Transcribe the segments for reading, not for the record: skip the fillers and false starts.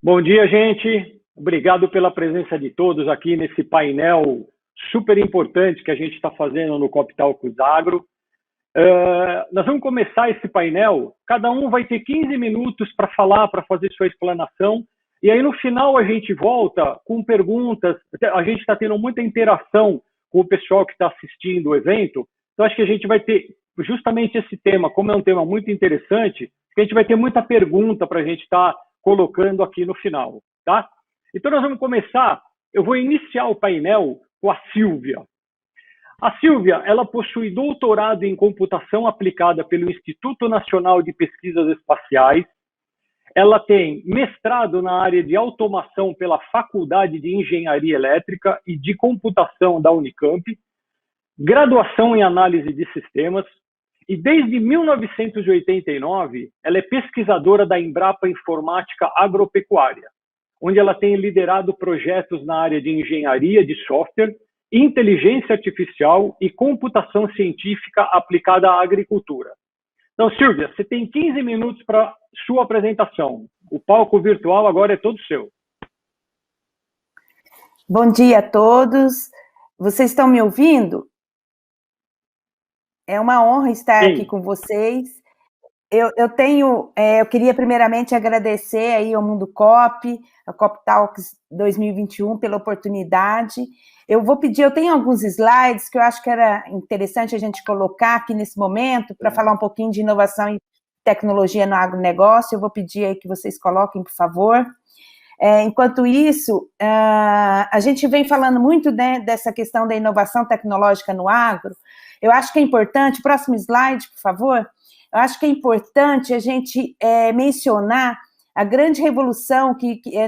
Bom dia, gente. Obrigado pela presença de todos aqui nesse painel super importante que a gente está fazendo no Coptalks Agro. Nós vamos começar esse painel. Cada um vai ter 15 minutos para falar, para fazer sua explanação. E aí, no final, a gente volta com perguntas. A gente está tendo muita interação com o pessoal que está assistindo o evento. Então, acho que a gente vai ter justamente esse tema, como é um tema muito interessante, que a gente vai ter muita pergunta para a gente estar colocando aqui no final, tá? Então, nós vamos começar. Eu vou iniciar o painel com a Silvia. A Silvia, ela possui doutorado em computação aplicada pelo Instituto Nacional de Pesquisas Espaciais. Ela tem mestrado na área de automação pela Faculdade de Engenharia Elétrica e de Computação da Unicamp, graduação em análise de sistemas, e desde 1989, ela é pesquisadora da Embrapa Informática Agropecuária, onde ela tem liderado projetos na área de engenharia de software, inteligência artificial e computação científica aplicada à agricultura. Então, Silvia, você tem 15 minutos para sua apresentação. O palco virtual agora é todo seu. Bom dia a todos. Vocês estão me ouvindo? É uma honra estar aqui com vocês. Eu queria primeiramente agradecer aí ao Mundo Cop, a Coptalks 2021 pela oportunidade. Eu tenho alguns slides que eu acho que era interessante a gente colocar aqui nesse momento para falar um pouquinho de inovação e tecnologia no agronegócio. Eu vou pedir aí que vocês coloquem, por favor. Enquanto isso, a gente vem falando muito, né, dessa questão da inovação tecnológica no agro. Eu acho que é importante, próximo slide, por favor. Eu acho que é importante a gente mencionar a grande revolução,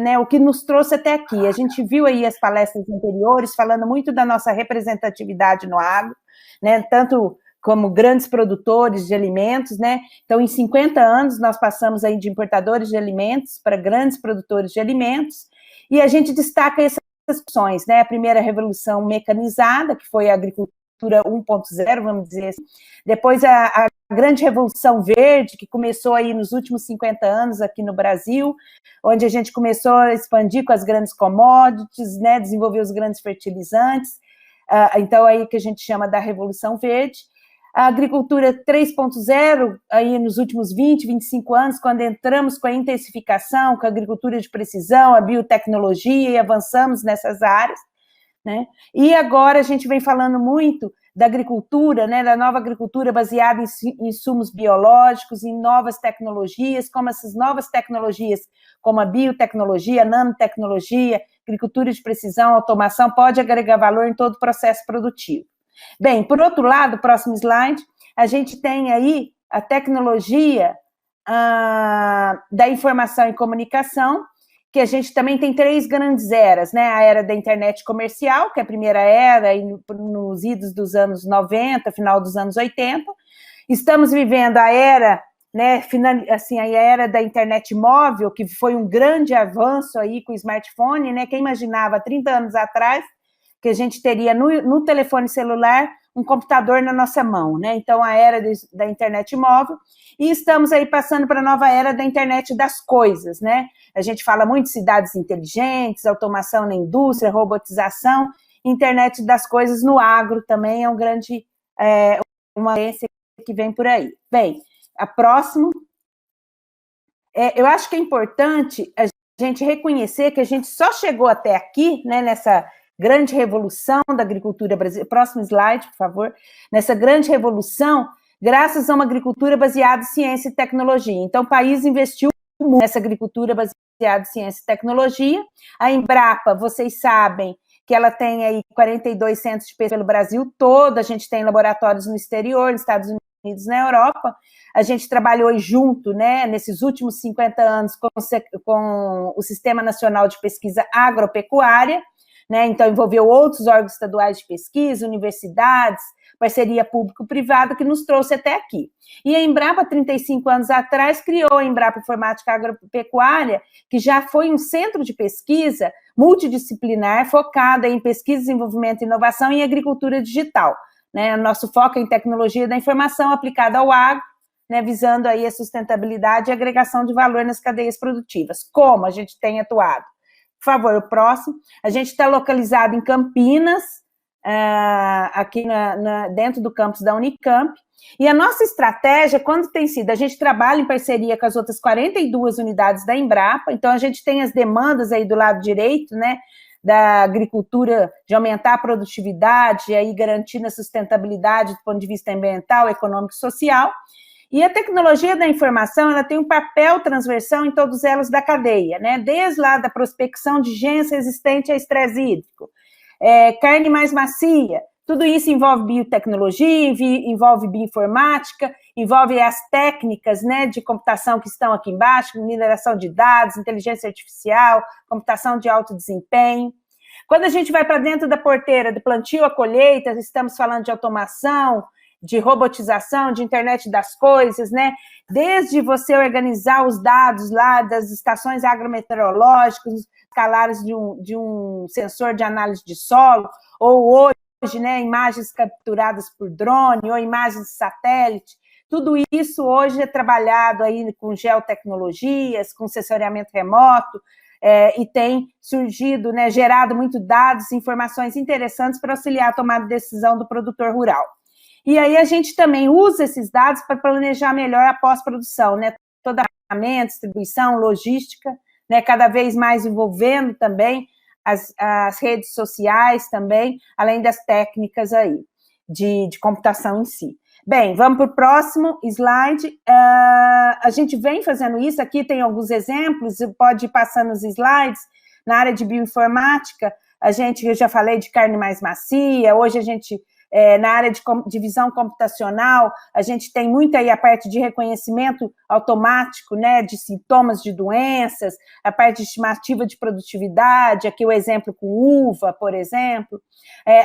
né, o que nos trouxe até aqui. A gente viu aí as palestras anteriores falando muito da nossa representatividade no agro, né, tanto como grandes produtores de alimentos, né? Então, em 50 anos, nós passamos aí de importadores de alimentos para grandes produtores de alimentos, e a gente destaca essas opções, né? A primeira revolução mecanizada, que foi a agricultura 1.0, vamos dizer assim. Depois, a grande revolução verde, que começou aí nos últimos 50 anos aqui no Brasil, onde a gente começou a expandir com as grandes commodities, né? Desenvolver os grandes fertilizantes. Então, aí que a gente chama da revolução verde. A agricultura 3.0, aí nos últimos 20, 25 anos, quando entramos com a intensificação, com a agricultura de precisão, a biotecnologia, e avançamos nessas áreas, né? E agora a gente vem falando muito da agricultura, né, da nova agricultura baseada em insumos biológicos, em novas tecnologias, como essas novas tecnologias, como a biotecnologia, a nanotecnologia, agricultura de precisão, automação, pode agregar valor em todo o processo produtivo. Bem, por outro lado, próximo slide, a gente tem aí a tecnologia da informação e comunicação, que a gente também tem 3 grandes eras, né? A era da internet comercial, que é a primeira era, nos idos dos anos 90, final dos anos 80. Estamos vivendo a era, né, assim, a era da internet móvel, que foi um grande avanço aí com o smartphone, né? Quem imaginava 30 anos atrás que a gente teria no telefone celular um computador na nossa mão, né? Então, a era da internet móvel, e estamos aí passando para a nova era da internet das coisas, né? A gente fala muito de cidades inteligentes, automação na indústria, robotização, internet das coisas no agro também é uma tendência que vem por aí. Bem, a próxima, eu acho que é importante a gente reconhecer que a gente só chegou até aqui, né, nessa grande revolução da agricultura brasileira. Próximo slide, por favor. Nessa grande revolução, graças a uma agricultura baseada em ciência e tecnologia. Então, o país investiu muito nessa agricultura baseada em ciência e tecnologia. A Embrapa, vocês sabem que ela tem aí 42 centros de pesquisa pelo Brasil todo, a gente tem laboratórios no exterior, nos Estados Unidos, na Europa. A gente trabalhou junto, né, nesses últimos 50 anos com o Sistema Nacional de Pesquisa Agropecuária, né? Então, envolveu outros órgãos estaduais de pesquisa, universidades, parceria público-privada, que nos trouxe até aqui. E a Embrapa, 35 anos atrás, criou a Embrapa Informática Agropecuária, que já foi um centro de pesquisa multidisciplinar, focada em pesquisa, desenvolvimento e inovação em agricultura digital, né? Nosso foco é em tecnologia da informação aplicada ao agro, né, visando aí a sustentabilidade e agregação de valor nas cadeias produtivas. Como a gente tem atuado? Por favor, o próximo. A gente está localizado em Campinas, aqui dentro do campus da Unicamp, e a nossa estratégia, quando tem sido, a gente trabalha em parceria com as outras 42 unidades da Embrapa, então a gente tem as demandas aí do lado direito, né, da agricultura, de aumentar a produtividade, e aí garantindo a sustentabilidade do ponto de vista ambiental, econômico e social. E a tecnologia da informação, ela tem um papel transversal em todos os elos da cadeia, né? Desde lá da prospecção de genes resistentes a estresse hídrico, carne mais macia, tudo isso envolve biotecnologia, envolve bioinformática, envolve as técnicas, né, de computação que estão aqui embaixo, mineração de dados, inteligência artificial, computação de alto desempenho. Quando a gente vai para dentro da porteira, do plantio à colheita, estamos falando de automação, de robotização, de internet das coisas, né? Desde você organizar os dados lá das estações agrometeorológicas, escalares de um sensor de análise de solo, ou hoje, né, imagens capturadas por drone, ou imagens de satélite, tudo isso hoje é trabalhado aí com geotecnologias, com sensoriamento remoto, e tem surgido, né, gerado muito dados, informações interessantes para auxiliar a tomada de decisão do produtor rural. E aí a gente também usa esses dados para planejar melhor a pós-produção, né? Toda a distribuição, logística, né? Cada vez mais envolvendo também as redes sociais também, além das técnicas aí de computação em si. Bem, vamos para o próximo slide. A gente vem fazendo isso, aqui tem alguns exemplos, pode ir passando os slides. Na área de bioinformática, eu já falei de carne mais macia, hoje a gente... na área de visão computacional, a gente tem muito aí a parte de reconhecimento automático, né, de sintomas de doenças, a parte de estimativa de produtividade, aqui o exemplo com uva, por exemplo,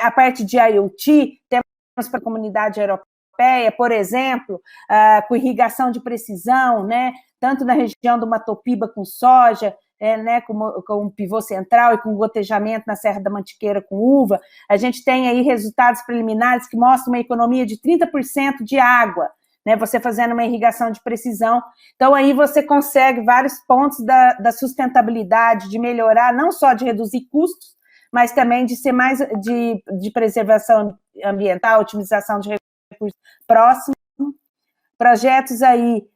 a parte de IoT, temos para a comunidade europeia, por exemplo, com irrigação de precisão, né, tanto na região do Matopiba com soja, né, com um pivô central e com gotejamento na Serra da Mantiqueira com uva, a gente tem aí resultados preliminares que mostram uma economia de 30% de água, né, você fazendo uma irrigação de precisão. Então, aí você consegue vários pontos da sustentabilidade, de melhorar, não só de reduzir custos, mas também de ser mais de preservação ambiental, otimização de recursos próximos, projetos aí.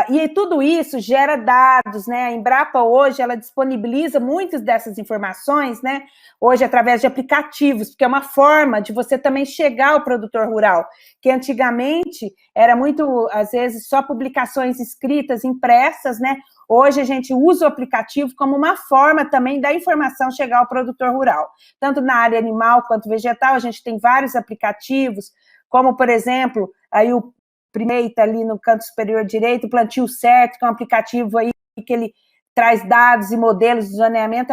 E tudo isso gera dados, né? A Embrapa hoje, ela disponibiliza muitas dessas informações, né? Hoje, através de aplicativos, porque é uma forma de você também chegar ao produtor rural, que antigamente era muito, às vezes, só publicações escritas, impressas, né? Hoje a gente usa o aplicativo como uma forma também da informação chegar ao produtor rural. Tanto na área animal quanto vegetal, a gente tem vários aplicativos, como, por exemplo, aí o primeiro está ali no canto superior direito, o Plantio Certo, que é um aplicativo aí que ele traz dados e modelos de zoneamento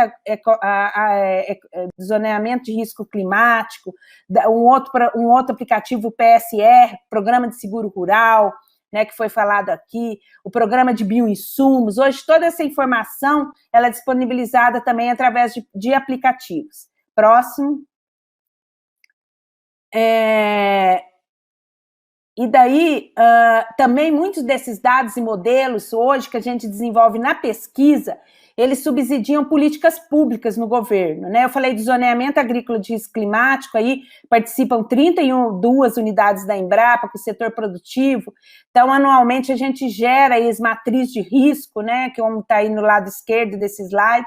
de risco climático, um outro aplicativo, o PSR, Programa de Seguro Rural, né, que foi falado aqui, o programa de bioinsumos. Hoje toda essa informação ela é disponibilizada também através de aplicativos. Próximo. E daí, também muitos desses dados e modelos hoje que a gente desenvolve na pesquisa, eles subsidiam políticas públicas no governo, né? Eu falei de zoneamento agrícola de risco climático, aí participam 32 unidades da Embrapa, com o setor produtivo. Então, anualmente, a gente gera aí as matrizes de risco, né? Que está aí no lado esquerdo desse slide,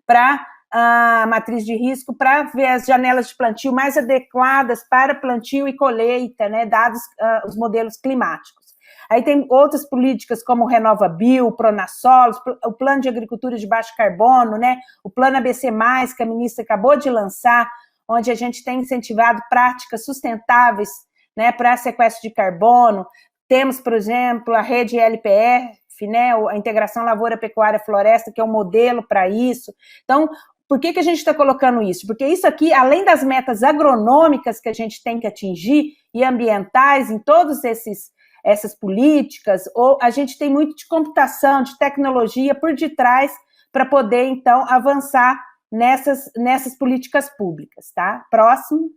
para a matriz de risco, para ver as janelas de plantio mais adequadas para plantio e colheita, né, dados os modelos climáticos. Aí tem outras políticas como o Renova Bio, o Pronasolos, o Plano de Agricultura de Baixo Carbono, né, o Plano ABC+, que a ministra acabou de lançar, onde a gente tem incentivado práticas sustentáveis, né, para sequestro de carbono. Temos, por exemplo, a rede LPF, né, a integração lavoura-pecuária-floresta, que é um modelo para isso. Então, por que a gente está colocando isso? Porque isso aqui, além das metas agronômicas que a gente tem que atingir e ambientais em todas essas políticas, a gente tem muito de computação, de tecnologia por detrás para poder, então, avançar nessas políticas públicas, tá? Próximo.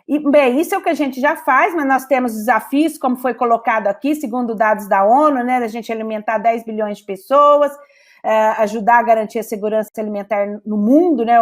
E, bem, isso é o que a gente já faz, mas nós temos desafios, como foi colocado aqui, segundo dados da ONU, né, da gente alimentar 10 bilhões de pessoas, ajudar a garantir a segurança alimentar no mundo, né,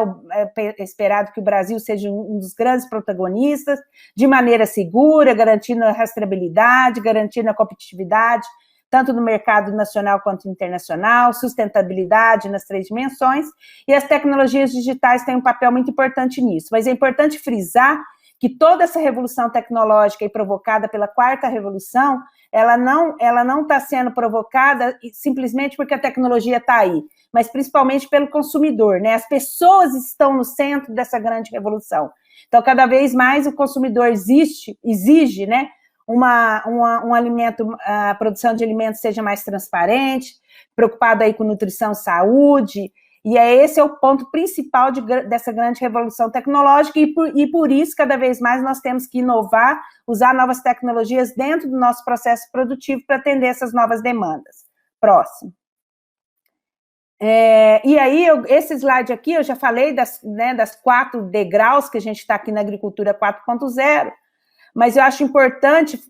é esperado que o Brasil seja um dos grandes protagonistas, de maneira segura, garantindo a rastreabilidade, garantindo a competitividade, tanto no mercado nacional quanto internacional, sustentabilidade nas 3 dimensões, e as tecnologias digitais têm um papel muito importante nisso, mas é importante frisar que toda essa revolução tecnológica provocada pela 4ª revolução, ela não está sendo provocada simplesmente porque a tecnologia está aí, mas principalmente pelo consumidor, né? As pessoas estão no centro dessa grande revolução. Então, cada vez mais o consumidor exige, né, um alimento, a produção de alimentos seja mais transparente, preocupado aí com nutrição, saúde, e esse é o ponto principal dessa grande revolução tecnológica, e por isso, cada vez mais, nós temos que inovar, usar novas tecnologias dentro do nosso processo produtivo para atender essas novas demandas. Próximo. E aí, esse slide aqui, eu já falei das 4 degraus que a gente está aqui na agricultura 4.0, mas eu acho importante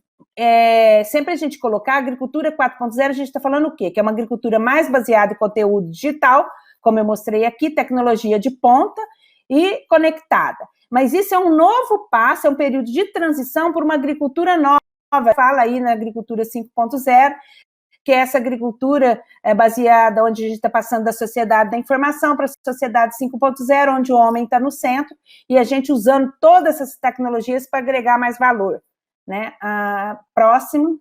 sempre a gente colocar a agricultura 4.0, a gente está falando o quê? Que é uma agricultura mais baseada em conteúdo digital, como eu mostrei aqui, tecnologia de ponta e conectada. Mas isso é um novo passo, é um período de transição para uma agricultura nova, fala aí na agricultura 5.0, que é essa agricultura baseada, onde a gente está passando da sociedade da informação para a sociedade 5.0, onde o homem está no centro, e a gente usando todas essas tecnologias para agregar mais valor. Né? Próximo.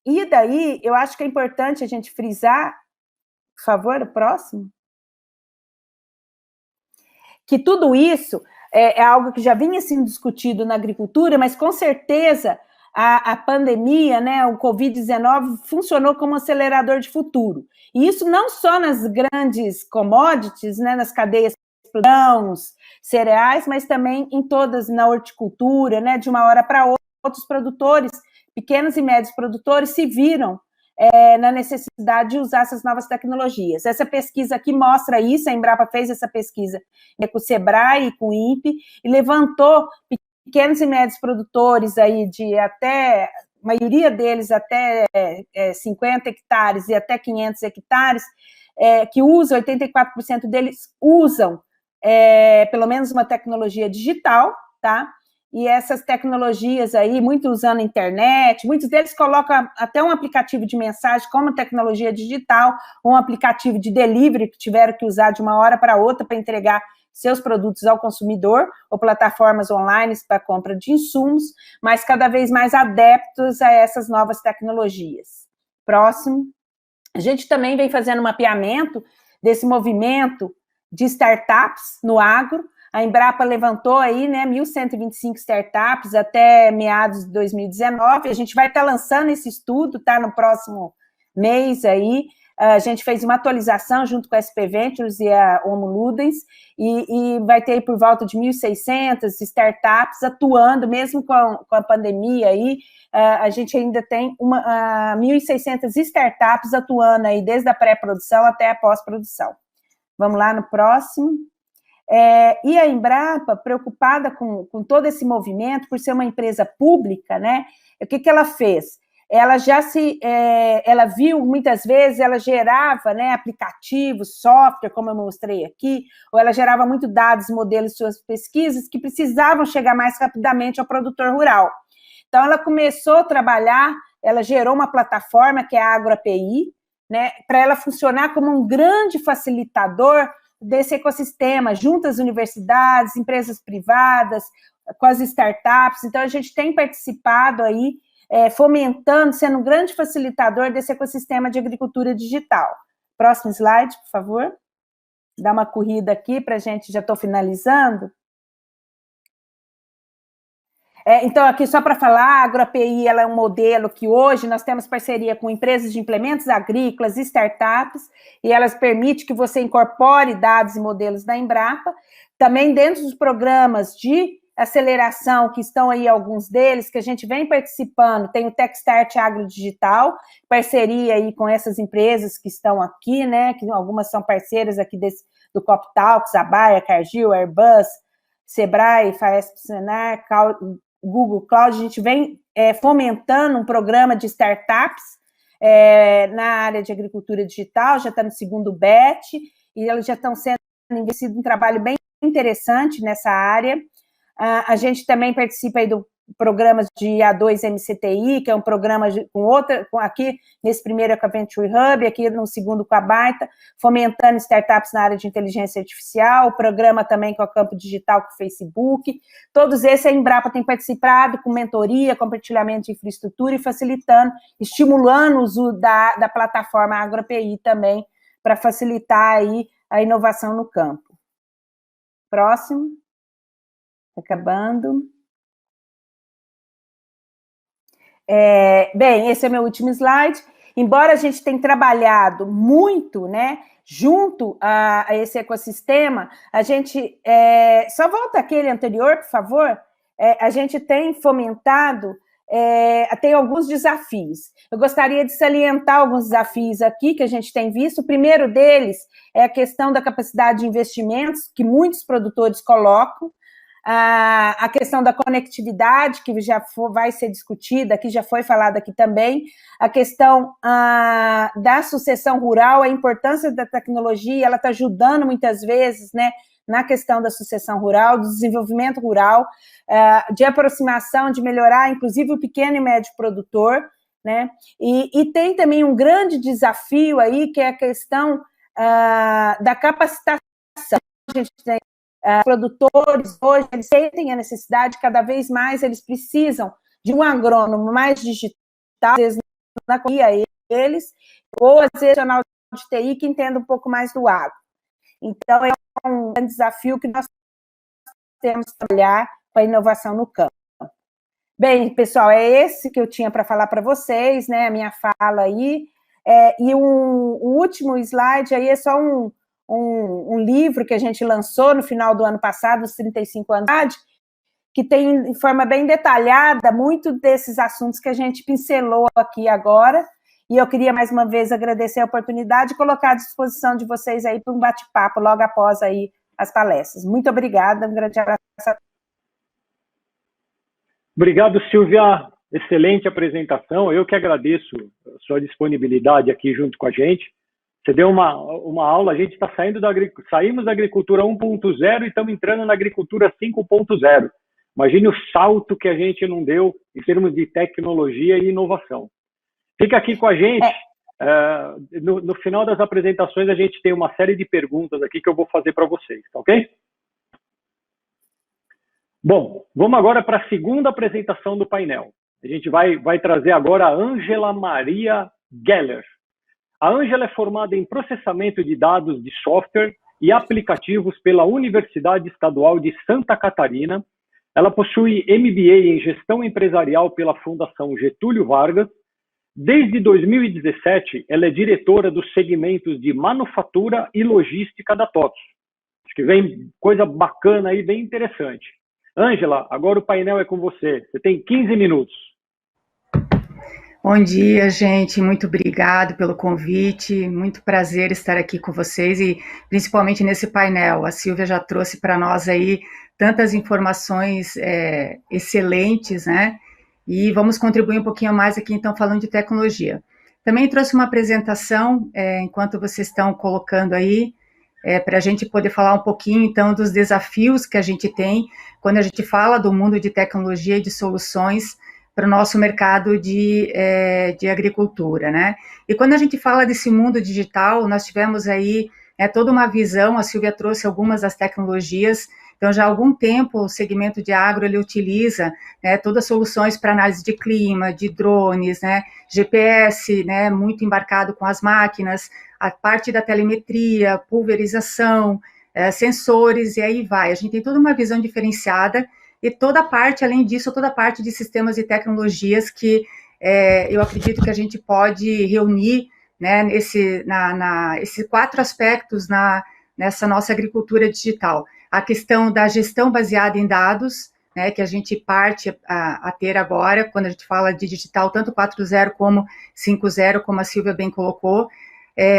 E daí, eu acho que é importante a gente frisar, por favor, o próximo, que tudo isso é algo que já vinha sendo discutido na agricultura, mas com certeza a pandemia, né, o Covid-19, funcionou como um acelerador de futuro. E isso não só nas grandes commodities, né, nas cadeias de grãos, cereais, mas também em todas, na horticultura, né, de uma hora para outra, outros produtores, pequenos e médios produtores, se viram na necessidade de usar essas novas tecnologias. Essa pesquisa aqui mostra isso, a Embrapa fez essa pesquisa com o Sebrae e com o INPE, e levantou pequenos e médios produtores aí de até, a maioria deles até 50 hectares e até 500 hectares, que usam, 84% deles usam pelo menos uma tecnologia digital, tá? E essas tecnologias aí, muitos usando a internet, muitos deles colocam até um aplicativo de mensagem como tecnologia digital, um aplicativo de delivery que tiveram que usar de uma hora para outra para entregar seus produtos ao consumidor, ou plataformas online para compra de insumos, mas cada vez mais adeptos a essas novas tecnologias. Próximo. A gente também vem fazendo um mapeamento desse movimento de startups no agro. A Embrapa levantou aí, né, 1.125 startups até meados de 2019. A gente vai estar lançando esse estudo, tá, no próximo mês aí. A gente fez uma atualização junto com a SP Ventures e a Homo Ludens, e vai ter por volta de 1.600 startups atuando, mesmo com a pandemia aí. A gente ainda tem 1.600 startups atuando aí, desde a pré-produção até a pós-produção. Vamos lá no próximo. E a Embrapa, preocupada com todo esse movimento, por ser uma empresa pública, né, o que ela fez? Ela ela viu, muitas vezes, ela gerava, né, aplicativos, software, como eu mostrei aqui, ou ela gerava muito dados, modelos, suas pesquisas, que precisavam chegar mais rapidamente ao produtor rural. Então, ela começou a trabalhar, ela gerou uma plataforma, que é a AgroAPI, né, para ela funcionar como um grande facilitador desse ecossistema, junto às universidades, empresas privadas, com as startups. Então, a gente tem participado aí, fomentando, sendo um grande facilitador desse ecossistema de agricultura digital. Próximo slide, por favor. Dá uma corrida aqui para a gente, já estou finalizando. Então, aqui só para falar, a AgroAPI ela é um modelo que hoje nós temos parceria com empresas de implementos agrícolas, startups, e elas permitem que você incorpore dados e modelos da Embrapa. Também dentro dos programas de aceleração, que estão aí alguns deles, que a gente vem participando, tem o Techstart Agro Digital, parceria aí com essas empresas que estão aqui, né, que algumas são parceiras aqui do CopTalks, a Bayer, a Cargill, a Airbus, Sebrae, Faesp, Senar, Google Cloud, a gente vem fomentando um programa de startups na área de agricultura digital, já está no segundo batch, e eles já estão sendo investidos em um trabalho bem interessante nessa área. A gente também participa aí do programa de A2MCTI, que é um programa aqui, nesse primeiro é com a Venture Hub, aqui no segundo com a Baita, fomentando startups na área de inteligência artificial, o programa também com a Campo Digital, com o Facebook. Todos esses a Embrapa tem participado com mentoria, compartilhamento de infraestrutura e facilitando, estimulando o uso da plataforma AgroAPI também, para facilitar aí a inovação no campo. Próximo. Acabando. Bem, esse é meu último slide. Embora a gente tenha trabalhado muito, né, junto a esse ecossistema, a gente... só volta aquele anterior, por favor. A gente tem fomentado, tem alguns desafios. Eu gostaria de salientar alguns desafios aqui que a gente tem visto. O primeiro deles é a questão da capacidade de investimentos, que muitos produtores colocam, a questão da conectividade, que já vai ser discutida, que já foi falada aqui também, a questão da sucessão rural, a importância da tecnologia, ela está ajudando muitas vezes, né, na questão da sucessão rural, do desenvolvimento rural, de aproximação, de melhorar, inclusive, o pequeno e médio produtor, né, e tem também um grande desafio aí, que é a questão da capacitação. A gente tem produtores hoje, eles sentem a necessidade, cada vez mais eles precisam de um agrônomo mais digital, às vezes na economia eles, ou às vezes profissional de TI que entenda um pouco mais do agro. Então, é um grande desafio que nós temos que trabalhar com a inovação no campo. Bem, pessoal, é esse que eu tinha para falar para vocês, né, a minha fala aí, e o último slide aí é só um livro que a gente lançou no final do ano passado, os 35 anos de idade, que tem, de forma bem detalhada, muito desses assuntos que a gente pincelou aqui agora, e eu queria, mais uma vez, agradecer a oportunidade e colocar à disposição de vocês aí para um bate-papo logo após aí as palestras. Muito obrigada, um grande abraço a todos. Obrigado, Silvia. Excelente apresentação. Eu que agradeço a sua disponibilidade aqui junto com a gente. Você deu uma aula, a gente está saímos da agricultura 1.0 e estamos entrando na agricultura 5.0. Imagine o salto que a gente não deu em termos de tecnologia e inovação. Fica aqui com a gente. No final das apresentações, a gente tem uma série de perguntas aqui que eu vou fazer para vocês, tá ok? Bom, vamos agora para a segunda apresentação do painel. A gente vai trazer agora a Ângela Maria Geller. A Ângela é formada em processamento de dados de software e aplicativos pela Universidade Estadual de Santa Catarina. Ela possui MBA em Gestão Empresarial pela Fundação Getúlio Vargas. Desde 2017, ela é diretora dos segmentos de manufatura e logística da TOTS. Acho que vem coisa bacana aí, bem interessante. Ângela, agora o painel é com você. Você tem 15 minutos. Bom dia, gente. Muito obrigado pelo convite. Muito prazer estar aqui com vocês e principalmente nesse painel. A Silvia já trouxe para nós aí tantas informações excelentes, né? E vamos contribuir um pouquinho mais aqui, então, falando de tecnologia. Também trouxe uma apresentação, enquanto vocês estão colocando aí, para a gente poder falar um pouquinho, então, dos desafios que a gente tem quando a gente fala do mundo de tecnologia e de soluções para o nosso mercado de agricultura, né? E quando a gente fala desse mundo digital, nós tivemos aí toda uma visão, a Silvia trouxe algumas das tecnologias, então já há algum tempo o segmento de agro, ele utiliza todas as soluções para análise de clima, de drones, né, GPS, né, muito embarcado com as máquinas, a parte da telemetria, pulverização, sensores, e aí vai. A gente tem toda uma visão diferenciada e toda a parte, além disso, toda a parte de sistemas e tecnologias que eu acredito que a gente pode reunir, né, esses 4 aspectos nessa nossa agricultura digital. A questão da gestão baseada em dados, né, que a gente parte a ter agora, quando a gente fala de digital, tanto 4.0 como 5.0, como a Silvia bem colocou,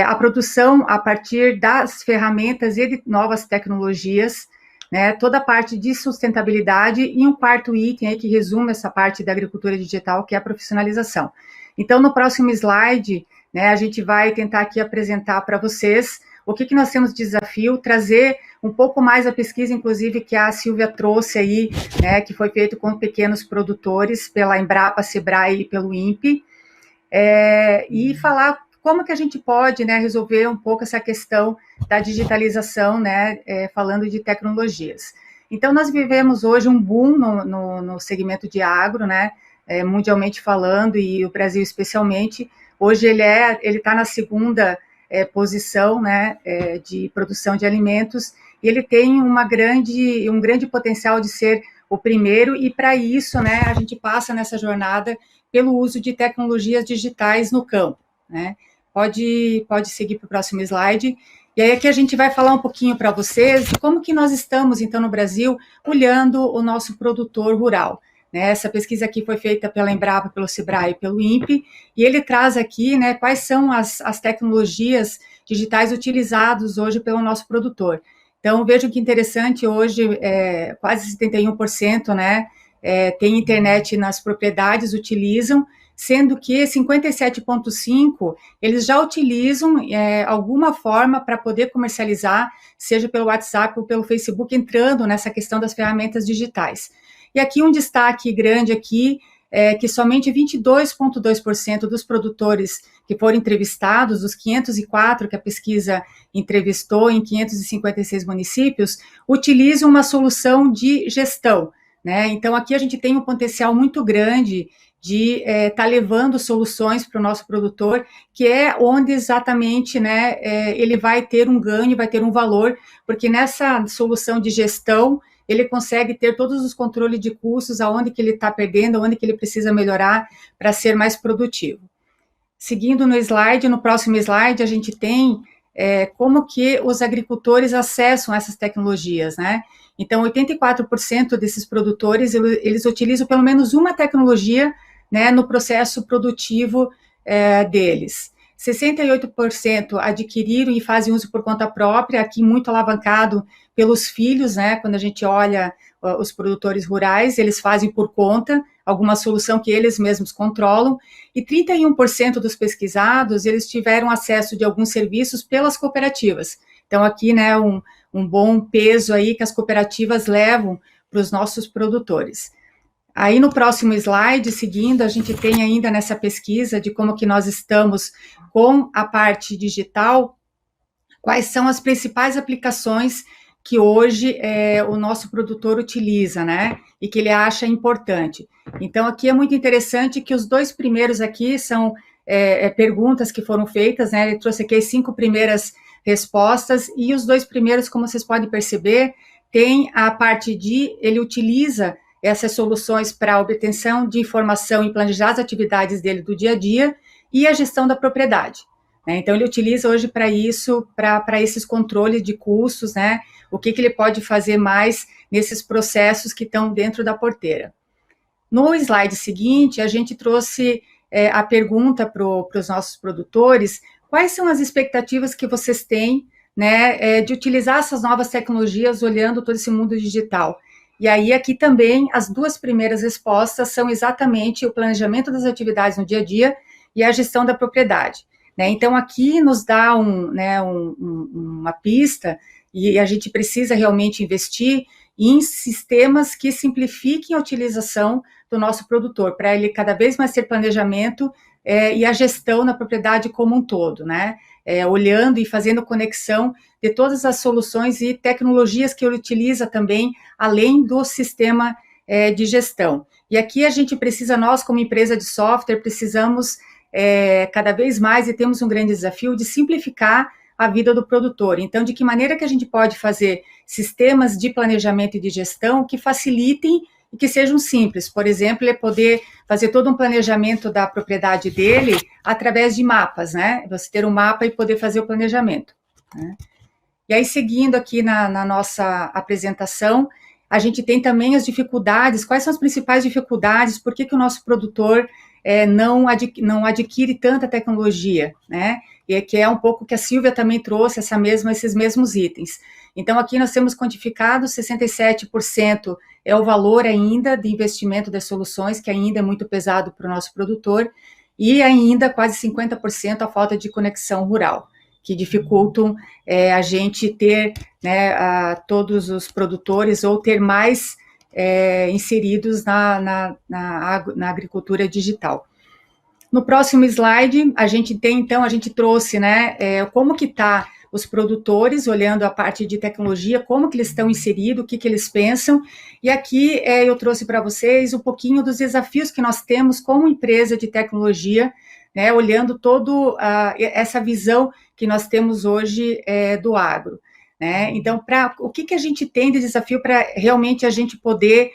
a produção a partir das ferramentas e de novas tecnologias, né, toda a parte de sustentabilidade e um quarto item aí que resume essa parte da agricultura digital, que é a profissionalização. Então, no próximo slide, né, a gente vai tentar aqui apresentar para vocês o que nós temos de desafio, trazer um pouco mais a pesquisa, inclusive, que a Silvia trouxe aí, né, que foi feito com pequenos produtores pela Embrapa, Sebrae e pelo INPE, e falar como que a gente pode, né, resolver um pouco essa questão da digitalização, né, falando de tecnologias. Então, nós vivemos hoje um boom no segmento de agro, né, mundialmente falando, e o Brasil especialmente. Hoje ele está na segunda posição, né, de produção de alimentos, e ele tem um grande potencial de ser o primeiro, e para isso, né, a gente passa nessa jornada pelo uso de tecnologias digitais no campo, né. Pode seguir para o próximo slide. E aí aqui a gente vai falar um pouquinho para vocês de como que nós estamos, então, no Brasil, olhando o nosso produtor rural. Né? Essa pesquisa aqui foi feita pela Embrapa, pelo Sebrae e pelo INPE, e ele traz aqui, né, quais são as tecnologias digitais utilizadas hoje pelo nosso produtor. Então, vejam que interessante, hoje, quase 71%, né, tem internet nas propriedades, utilizam, sendo que 57,5% eles já utilizam alguma forma para poder comercializar, seja pelo WhatsApp ou pelo Facebook, entrando nessa questão das ferramentas digitais. E aqui um destaque grande aqui é que somente 22,2% dos produtores que foram entrevistados, dos 504 que a pesquisa entrevistou em 556 municípios, utilizam uma solução de gestão, né? Então, aqui a gente tem um potencial muito grande de estar levando soluções para o nosso produtor, que é onde exatamente, né, ele vai ter um ganho, vai ter um valor, porque nessa solução de gestão, ele consegue ter todos os controles de custos, aonde que ele está perdendo, aonde que ele precisa melhorar para ser mais produtivo. Seguindo no slide, no próximo slide, a gente tem como que os agricultores acessam essas tecnologias, né? Então, 84% desses produtores, eles utilizam pelo menos uma tecnologia, né, no processo produtivo deles. 68% adquiriram e fazem uso por conta própria, aqui muito alavancado pelos filhos, né, quando a gente olha os produtores rurais, eles fazem por conta, alguma solução que eles mesmos controlam, e 31% dos pesquisados, eles tiveram acesso de alguns serviços pelas cooperativas. Então, aqui, né, um bom peso aí que as cooperativas levam para os nossos produtores. Aí, no próximo slide, seguindo, a gente tem ainda nessa pesquisa de como que nós estamos com a parte digital, quais são as principais aplicações que hoje o nosso produtor utiliza, né, e que ele acha importante. Então, aqui é muito interessante que os dois primeiros aqui são perguntas que foram feitas, né, ele trouxe aqui as 5 primeiras respostas, e os dois primeiros, como vocês podem perceber, tem a parte de, ele utiliza essas soluções para a obtenção de informação e planejar as atividades dele do dia a dia e a gestão da propriedade. Né? Então, ele utiliza hoje para isso, para esses controles de custos, né? O que ele pode fazer mais nesses processos que estão dentro da porteira. No slide seguinte, a gente trouxe a pergunta para os nossos produtores, quais são as expectativas que vocês têm, né, de utilizar essas novas tecnologias olhando todo esse mundo digital? E aí, aqui também, as duas primeiras respostas são exatamente o planejamento das atividades no dia a dia e a gestão da propriedade. Né? Então, aqui nos dá uma pista, e a gente precisa realmente investir em sistemas que simplifiquem a utilização do nosso produtor, para ele cada vez mais ter planejamento e a gestão na propriedade como um todo, né? Olhando e fazendo conexão de todas as soluções e tecnologias que ele utiliza também, além do sistema de gestão. E aqui a gente precisa, nós como empresa de software, precisamos cada vez mais, e temos um grande desafio de simplificar a vida do produtor. Então, de que maneira que a gente pode fazer sistemas de planejamento e de gestão que facilitem e que sejam simples? Por exemplo, ele poder fazer todo um planejamento da propriedade dele através de mapas, né? Você ter um mapa e poder fazer o planejamento. Né? E aí, seguindo aqui na nossa apresentação, a gente tem também as dificuldades, quais são as principais dificuldades, por que o nosso produtor não adquire tanta tecnologia, né? e que é um pouco que a Silvia também trouxe, esses mesmos itens. Então, aqui nós temos quantificado 67% é o valor ainda de investimento das soluções, que ainda é muito pesado para o nosso produtor, e ainda quase 50% a falta de conexão rural, que dificultam a gente ter, né, todos os produtores ou ter mais inseridos na agricultura digital. No próximo slide, a gente trouxe, né, como que está os produtores, olhando a parte de tecnologia, como que eles estão inseridos, o que eles pensam, e aqui eu trouxe para vocês um pouquinho dos desafios que nós temos como empresa de tecnologia, né, olhando toda essa visão que nós temos hoje do agro, né? Então, o que a gente tem de desafio para realmente a gente poder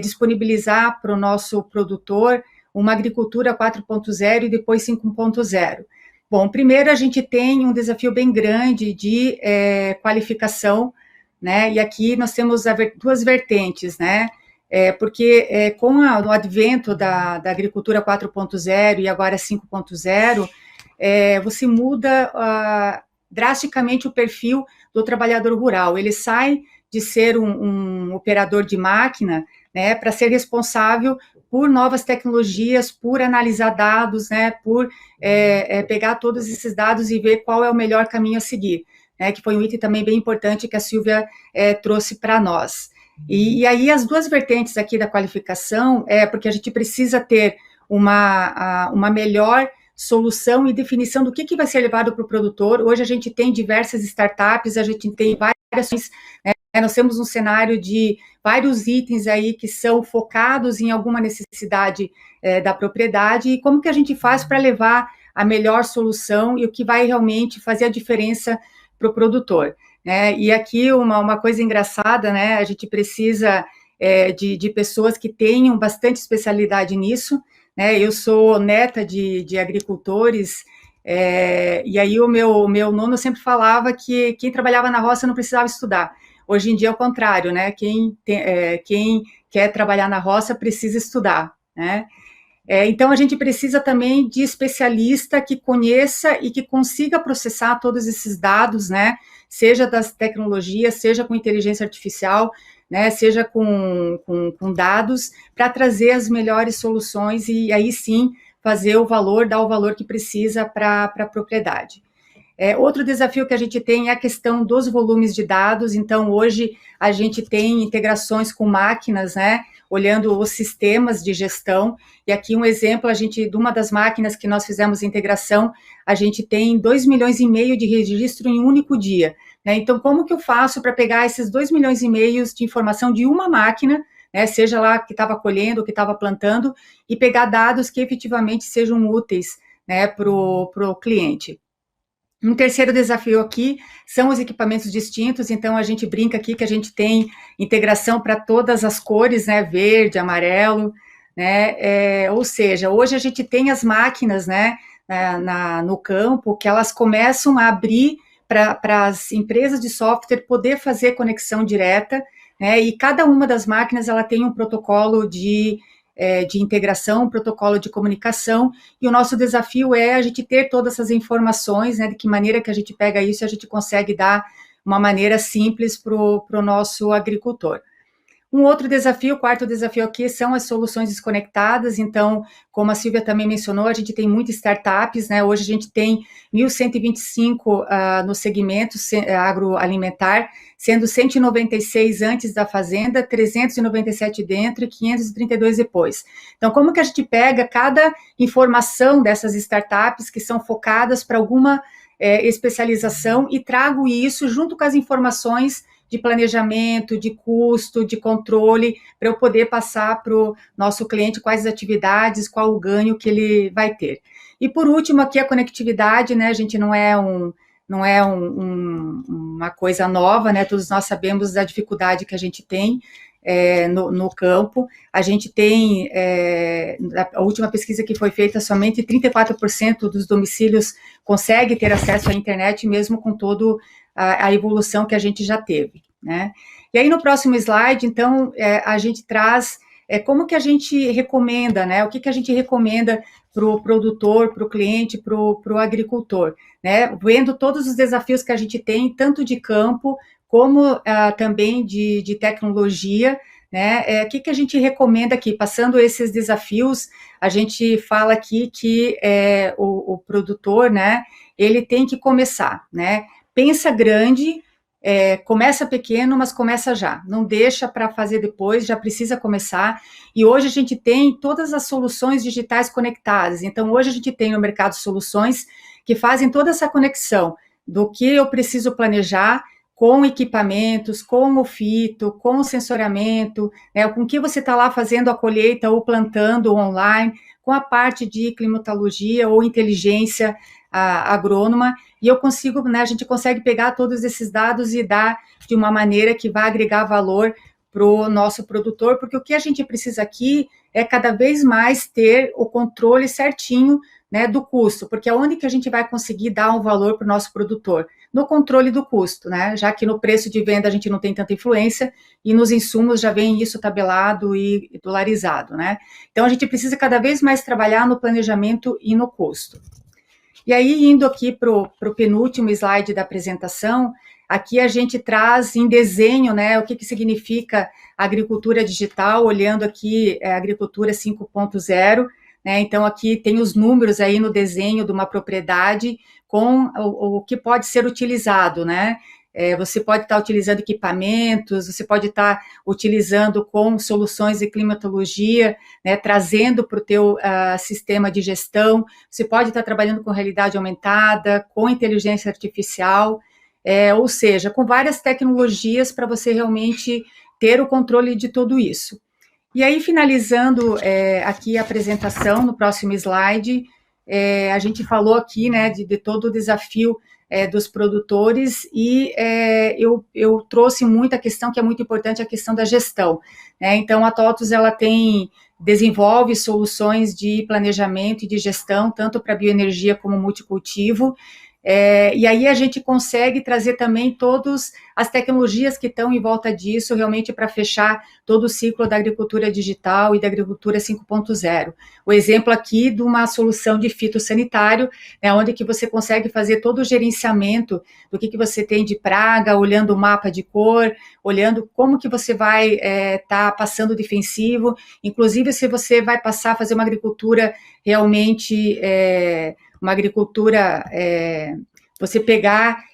disponibilizar para o nosso produtor uma agricultura 4.0 e depois 5.0? Bom, primeiro a gente tem um desafio bem grande de qualificação, né? E aqui nós temos duas vertentes, né? Porque com o advento da agricultura 4.0 e agora 5.0, você muda drasticamente o perfil do trabalhador rural. Ele sai de ser um operador de máquina, né, para ser responsável por novas tecnologias, por analisar dados, né, por pegar todos esses dados e ver qual é o melhor caminho a seguir, né, que foi um item também bem importante que a Silvia trouxe para nós. E aí as duas vertentes aqui da qualificação porque a gente precisa ter uma melhor solução e definição do que vai ser levado para o produtor. Hoje a gente tem diversas startups, a gente tem várias, né, nós temos um cenário de vários itens aí que são focados em alguma necessidade da propriedade, e como que a gente faz para levar a melhor solução e o que vai realmente fazer a diferença para o produtor, né? E aqui uma coisa engraçada, né? A gente precisa de pessoas que tenham bastante especialidade nisso, né? Eu sou neta de agricultores, e aí o meu nono sempre falava que quem trabalhava na roça não precisava estudar. Hoje em dia é o contrário, né? Quem quer trabalhar na roça precisa estudar, né? Então, a gente precisa também de especialista que conheça e que consiga processar todos esses dados, né? Seja das tecnologias, seja com inteligência artificial, né? Seja com dados, para trazer as melhores soluções e aí sim fazer dar o valor que precisa para a propriedade. Outro desafio que a gente tem é a questão dos volumes de dados. Então, hoje, a gente tem integrações com máquinas, né, olhando os sistemas de gestão, e aqui um exemplo, de uma das máquinas que nós fizemos integração, a gente tem 2,5 milhões de registro em um único dia, né? Então, como que eu faço para pegar esses 2,5 milhões de informação de uma máquina, né, seja lá que estava colhendo, que estava plantando, e pegar dados que efetivamente sejam úteis, né, para o cliente? Um terceiro desafio aqui são os equipamentos distintos, então a gente brinca aqui que a gente tem integração para todas as cores, né, verde, amarelo, né, ou seja, hoje a gente tem as máquinas, né, no campo, que elas começam a abrir para as empresas de software poder fazer conexão direta, né, e cada uma das máquinas ela tem um protocolo de integração, um protocolo de comunicação, e o nosso desafio é a gente ter todas essas informações, né, de que maneira que a gente pega isso e a gente consegue dar uma maneira simples para o nosso agricultor. Um outro desafio, o quarto desafio aqui, são as soluções desconectadas. Então, como a Silvia também mencionou, a gente tem muitas startups, né? Hoje a gente tem 1.125 no segmento agroalimentar, sendo 196 antes da fazenda, 397 dentro e 532 depois. Então, como que a gente pega cada informação dessas startups que são focadas para alguma especialização e trago isso junto com as informações de planejamento, de custo, de controle, para eu poder passar para o nosso cliente quais as atividades, qual o ganho que ele vai ter. E por último, aqui a conectividade, né? A gente não é uma coisa nova, né? Todos nós sabemos da dificuldade que a gente tem no campo. A gente tem, a última pesquisa que foi feita, somente 34% dos domicílios consegue ter acesso à internet, mesmo com todo a evolução que a gente já teve, né? E aí, no próximo slide, então, a gente traz como que a gente recomenda, né? O que a gente recomenda para o produtor, para o cliente, para o agricultor, né? Vendo todos os desafios que a gente tem, tanto de campo como também de tecnologia, né? O que a gente recomenda aqui? Passando esses desafios, a gente fala aqui que o produtor, né? Ele tem que começar, né? Pensa grande, começa pequeno, mas começa já. Não deixa para fazer depois, já precisa começar. E hoje a gente tem todas as soluções digitais conectadas. Então, hoje a gente tem no mercado soluções que fazem toda essa conexão do que eu preciso planejar com equipamentos, com o fito, com o sensoriamento, né, com que você está lá fazendo a colheita ou plantando online, com a parte de climatologia ou inteligência agrônoma, e eu consigo, né, a gente consegue pegar todos esses dados e dar de uma maneira que vai agregar valor para o nosso produtor, porque o que a gente precisa aqui é cada vez mais ter o controle certinho, né, do custo, porque é onde que a gente vai conseguir dar um valor para o nosso produtor? No controle do custo, né, já que no preço de venda a gente não tem tanta influência, e nos insumos já vem isso tabelado e dolarizado, né? Então a gente precisa cada vez mais trabalhar no planejamento e no custo. E aí, indo aqui para o penúltimo slide da apresentação, aqui a gente traz em desenho, né, o que significa agricultura digital, olhando aqui a agricultura 5.0, né, então aqui tem os números aí no desenho de uma propriedade com o que pode ser utilizado, né, você pode estar utilizando equipamentos, você pode estar utilizando com soluções de climatologia, né, trazendo para o teu sistema de gestão, você pode estar trabalhando com realidade aumentada, com inteligência artificial, ou seja, com várias tecnologias para você realmente ter o controle de tudo isso. E aí, finalizando aqui a apresentação, no próximo slide, a gente falou aqui, né, de todo o desafio dos produtores, e eu trouxe muita questão que é muito importante, a questão da gestão, né? Então, a TOTVS, ela desenvolve soluções de planejamento e de gestão, tanto para bioenergia como multicultivo, e aí a gente consegue trazer também todas as tecnologias que estão em volta disso, realmente para fechar todo o ciclo da agricultura digital e da agricultura 5.0. O exemplo aqui de uma solução de fitossanitário, né, onde que você consegue fazer todo o gerenciamento do que você tem de praga, olhando o mapa de cor, olhando como que você vai tá passando defensivo, inclusive se você vai passar a fazer uma agricultura realmente... uma agricultura, você pegar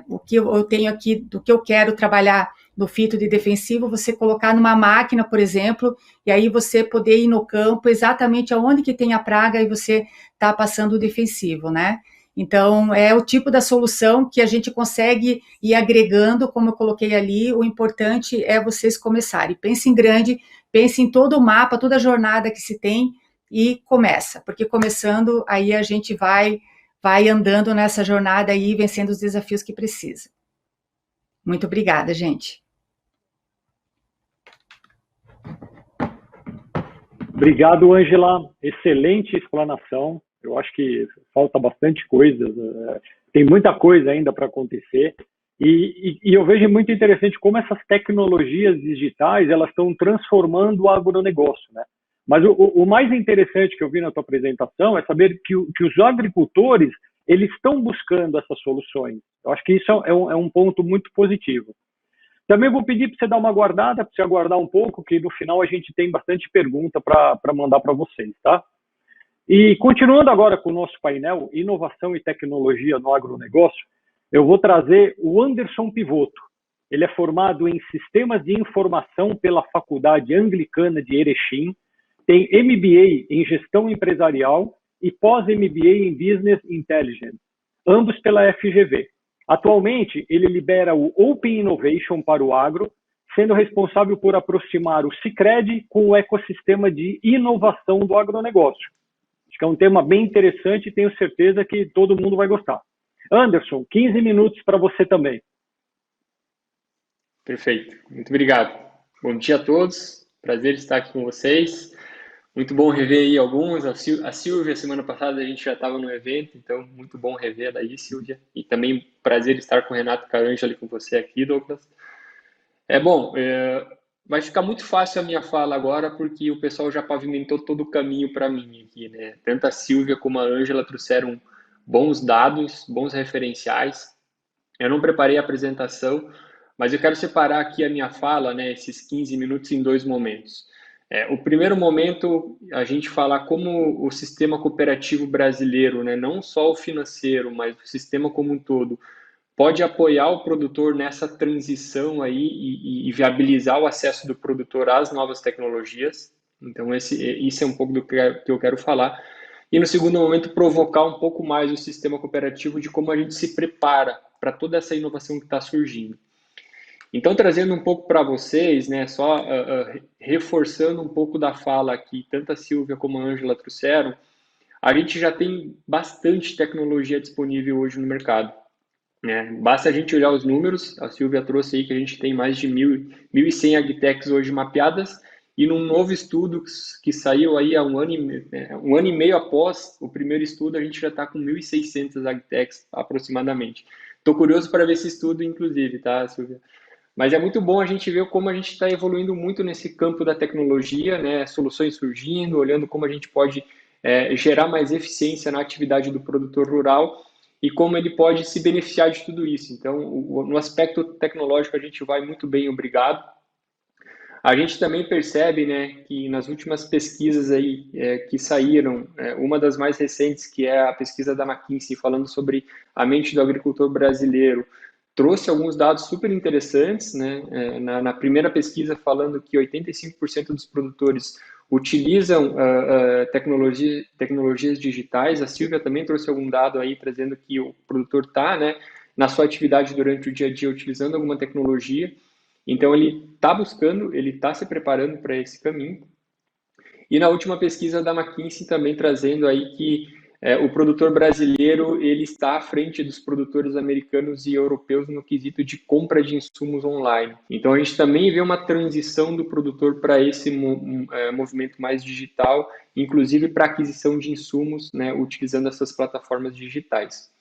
o que eu tenho aqui, do que eu quero trabalhar no fito de defensivo, você colocar numa máquina, por exemplo, e aí você poder ir no campo exatamente aonde que tem a praga e você está passando o defensivo, né? Então, é o tipo da solução que a gente consegue ir agregando, como eu coloquei ali, o importante é vocês começarem. Pense em grande, pense em todo o mapa, toda a jornada que se tem, e começa, porque começando, aí a gente vai andando nessa jornada aí, vencendo os desafios que precisa. Muito obrigada, gente. Obrigado, Ângela. Excelente explanação. Eu acho que falta bastante coisa, tem muita coisa ainda para acontecer. E eu vejo muito interessante como essas tecnologias digitais elas estão transformando o agronegócio, né? Mas o mais interessante que eu vi na tua apresentação é saber que os agricultores eles estão buscando essas soluções. Eu acho que isso é um ponto muito positivo. Também vou pedir para você dar uma guardada, para você aguardar um pouco, que no final a gente tem bastante pergunta para mandar para vocês, tá? E continuando agora com o nosso painel, Inovação e Tecnologia no Agronegócio, eu vou trazer o Anderson Pivoto. Ele é formado em Sistemas de Informação pela Faculdade Anglicana de Erechim, tem MBA em Gestão Empresarial e pós-MBA em Business Intelligence, ambos pela FGV. Atualmente, ele lidera o Open Innovation para o agro, sendo responsável por aproximar o Sicredi com o ecossistema de inovação do agronegócio. Acho que é um tema bem interessante e tenho certeza que todo mundo vai gostar. Anderson, 15 minutos para você também. Perfeito, muito obrigado. Bom dia a todos, prazer estar aqui com vocês. Muito bom rever aí alguns. A Silvia, semana passada a gente já estava no evento, então muito bom rever daí, Silvia. E também prazer estar com o Renato Carangeli com você aqui, Douglas. vai ficar muito fácil a minha fala agora, porque o pessoal já pavimentou todo o caminho para mim aqui, né? Tanto a Silvia como a Ângela trouxeram bons dados, bons referenciais. Eu não preparei a apresentação, mas eu quero separar aqui a minha fala, né, esses 15 minutos em dois momentos. O primeiro momento, a gente falar como o sistema cooperativo brasileiro, né, não só o financeiro, mas o sistema como um todo, pode apoiar o produtor nessa transição aí e viabilizar o acesso do produtor às novas tecnologias. Então, isso é um pouco do que eu quero falar. E no segundo momento, provocar um pouco mais o sistema cooperativo de como a gente se prepara para toda essa inovação que está surgindo. Então, trazendo um pouco para vocês, né, só reforçando um pouco da fala que tanto a Silvia como a Ângela trouxeram, a gente já tem bastante tecnologia disponível hoje no mercado, né? Basta a gente olhar os números, a Silvia trouxe aí que a gente tem mais de 1.100 agtechs hoje mapeadas, e num novo estudo que saiu aí há um ano e meio após o primeiro estudo, a gente já está com 1.600 agtechs aproximadamente. Estou curioso para ver esse estudo, inclusive, tá, Silvia? Mas é muito bom a gente ver como a gente está evoluindo muito nesse campo da tecnologia, né? Soluções surgindo, olhando como a gente pode gerar mais eficiência na atividade do produtor rural e como ele pode se beneficiar de tudo isso. Então, no aspecto tecnológico, a gente vai muito bem, obrigado. A gente também percebe, né, que nas últimas pesquisas aí que saíram, uma das mais recentes, que é a pesquisa da McKinsey, falando sobre a mente do agricultor brasileiro, trouxe alguns dados super interessantes, né? Na primeira pesquisa falando que 85% dos produtores utilizam tecnologias digitais. A Silvia também trouxe algum dado aí trazendo que o produtor está, né, na sua atividade durante o dia a dia utilizando alguma tecnologia. Então ele está buscando, ele está se preparando para esse caminho. E na última pesquisa da McKinsey também trazendo aí que o produtor brasileiro ele está à frente dos produtores americanos e europeus no quesito de compra de insumos online. Então a gente também vê uma transição do produtor para esse movimento mais digital, inclusive para aquisição de insumos, né, utilizando essas plataformas digitais.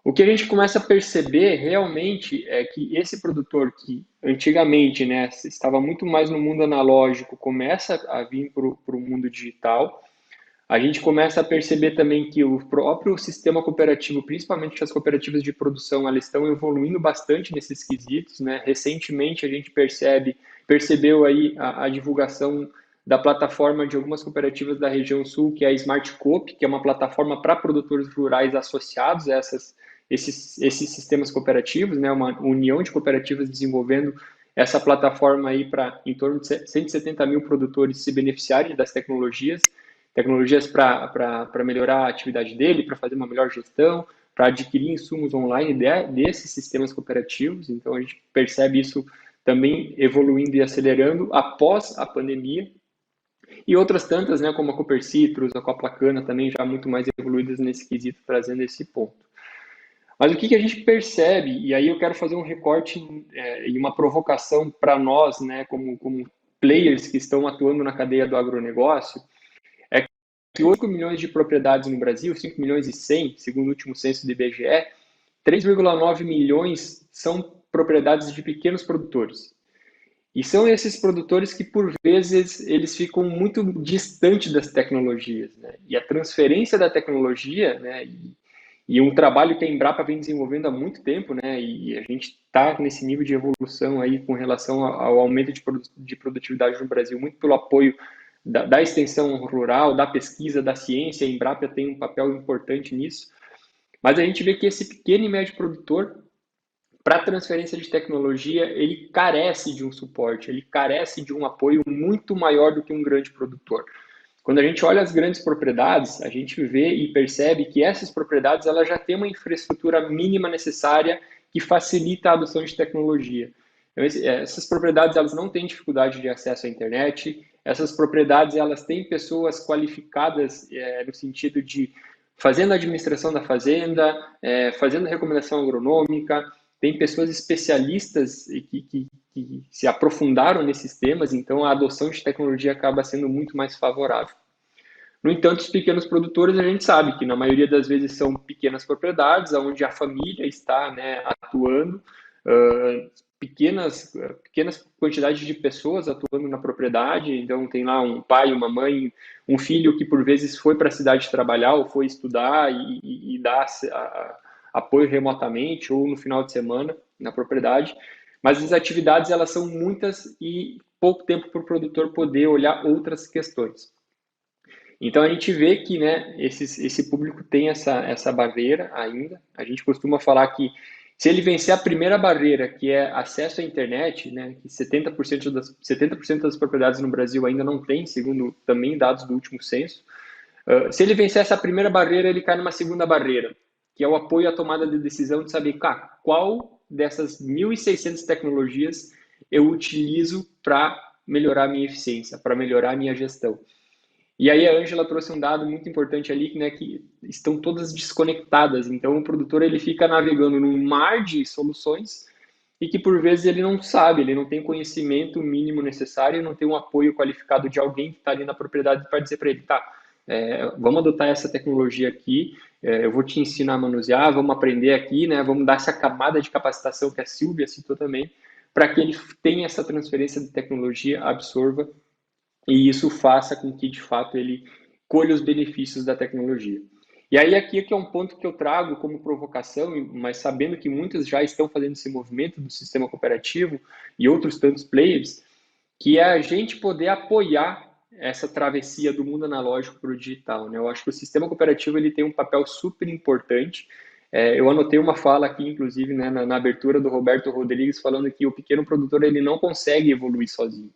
O que a gente começa a perceber realmente é que esse produtor que antigamente, né, estava muito mais no mundo analógico, começa a vir para o mundo digital. A gente começa a perceber também que o próprio sistema cooperativo, principalmente as cooperativas de produção, elas estão evoluindo bastante nesses quesitos, né? Recentemente a gente percebeu aí a divulgação da plataforma de algumas cooperativas da região sul, que é a Smart Coop, que é uma plataforma para produtores rurais associados a esses sistemas cooperativos, né? Uma união de cooperativas desenvolvendo essa plataforma aí para em torno de 170 mil produtores se beneficiarem das tecnologias para melhorar a atividade dele, para fazer uma melhor gestão, para adquirir insumos online desses sistemas cooperativos. Então, a gente percebe isso também evoluindo e acelerando após a pandemia. E outras tantas, né, como a Cooper Citrus, a Coplacana, também já muito mais evoluídas nesse quesito, trazendo esse ponto. Mas o que a gente percebe, e aí eu quero fazer um recorte e uma provocação para nós, né, como players que estão atuando na cadeia do agronegócio, que 8 milhões de propriedades no Brasil, 5 milhões e 100, segundo o último censo do IBGE, 3,9 milhões são propriedades de pequenos produtores. E são esses produtores que, por vezes, eles ficam muito distantes das tecnologias, né? E a transferência da tecnologia, né, e um trabalho que a Embrapa vem desenvolvendo há muito tempo, né, e a gente está nesse nível de evolução aí com relação ao aumento de produtividade no Brasil, muito pelo apoio da extensão rural, da pesquisa, da ciência. A Embrapa tem um papel importante nisso, mas a gente vê que esse pequeno e médio produtor, para transferência de tecnologia, ele carece de um suporte, ele carece de um apoio muito maior do que um grande produtor. Quando a gente olha as grandes propriedades, a gente vê e percebe que essas propriedades elas já têm uma infraestrutura mínima necessária que facilita a adoção de tecnologia. Então, essas propriedades elas não têm dificuldade de acesso à internet, essas propriedades elas têm pessoas qualificadas no sentido de fazendo a administração da fazenda, fazendo recomendação agronômica, tem pessoas especialistas que se aprofundaram nesses temas, então a adoção de tecnologia acaba sendo muito mais favorável. No entanto, os pequenos produtores, a gente sabe que na maioria das vezes são pequenas propriedades, onde a família está, né, atuando, pequenas quantidades de pessoas atuando na propriedade. Então tem lá um pai, uma mãe, um filho que por vezes foi para a cidade trabalhar ou foi estudar e dá apoio remotamente ou no final de semana na propriedade. Mas as atividades elas são muitas e pouco tempo para o produtor poder olhar outras questões. Então a gente vê que, né, esse público tem essa barreira ainda. A gente costuma falar que se ele vencer a primeira barreira, que é acesso à internet, né, que 70% das propriedades no Brasil ainda não tem, segundo também dados do último censo, se ele vencer essa primeira barreira, ele cai numa segunda barreira, que é o apoio à tomada de decisão de saber qual dessas 1.600 tecnologias eu utilizo para melhorar a minha eficiência, para melhorar a minha gestão. E aí a Ângela trouxe um dado muito importante ali, né, que estão todas desconectadas. Então o produtor ele fica navegando num mar de soluções e que por vezes ele não sabe, ele não tem conhecimento mínimo necessário, não tem um apoio qualificado de alguém que está ali na propriedade para dizer para ele, tá, vamos adotar essa tecnologia aqui, eu vou te ensinar a manusear, vamos aprender aqui, né, vamos dar essa camada de capacitação que a Silvia citou também, para que ele tenha essa transferência de tecnologia, absorva e isso faça com que, de fato, ele colha os benefícios da tecnologia. E aí aqui é um ponto que eu trago como provocação, mas sabendo que muitos já estão fazendo esse movimento do sistema cooperativo e outros tantos players, que é a gente poder apoiar essa travessia do mundo analógico para o digital, né? Eu acho que o sistema cooperativo ele tem um papel super importante. Eu anotei uma fala aqui, inclusive, né, na abertura do Roberto Rodrigues, falando que o pequeno produtor ele não consegue evoluir sozinho.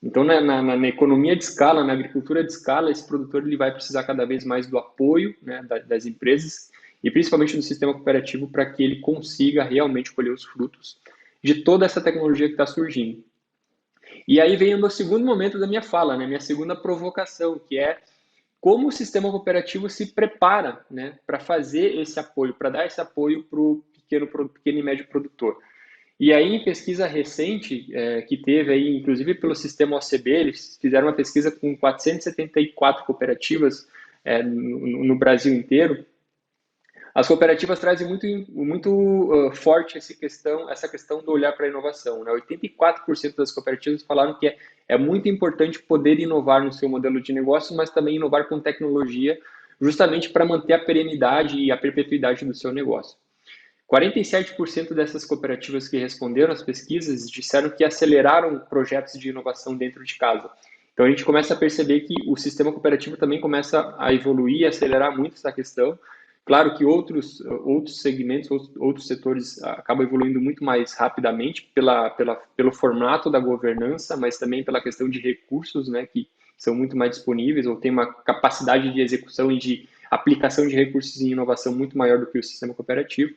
Então, na economia de escala, na agricultura de escala, esse produtor ele vai precisar cada vez mais do apoio, né, das empresas e principalmente do sistema cooperativo para que ele consiga realmente colher os frutos de toda essa tecnologia que está surgindo. E aí vem o meu segundo momento da minha fala, né, minha segunda provocação, que é como o sistema cooperativo se prepara, né, para fazer esse apoio, para dar esse apoio para o pequeno e médio produtor. E aí, em pesquisa recente, que teve aí, inclusive pelo sistema OCB, eles fizeram uma pesquisa com 474 cooperativas no Brasil inteiro. As cooperativas trazem muito forte essa questão do olhar para a inovação, né? 84% das cooperativas falaram que é muito importante poder inovar no seu modelo de negócio, mas também inovar com tecnologia, justamente para manter a perenidade e a perpetuidade do seu negócio. 47% dessas cooperativas que responderam às pesquisas disseram que aceleraram projetos de inovação dentro de casa. Então a gente começa a perceber que o sistema cooperativo também começa a evoluir e acelerar muito essa questão. Claro que outros segmentos, outros setores acabam evoluindo muito mais rapidamente pelo formato da governança, mas também pela questão de recursos, né, que são muito mais disponíveis ou tem uma capacidade de execução e de aplicação de recursos em inovação muito maior do que o sistema cooperativo.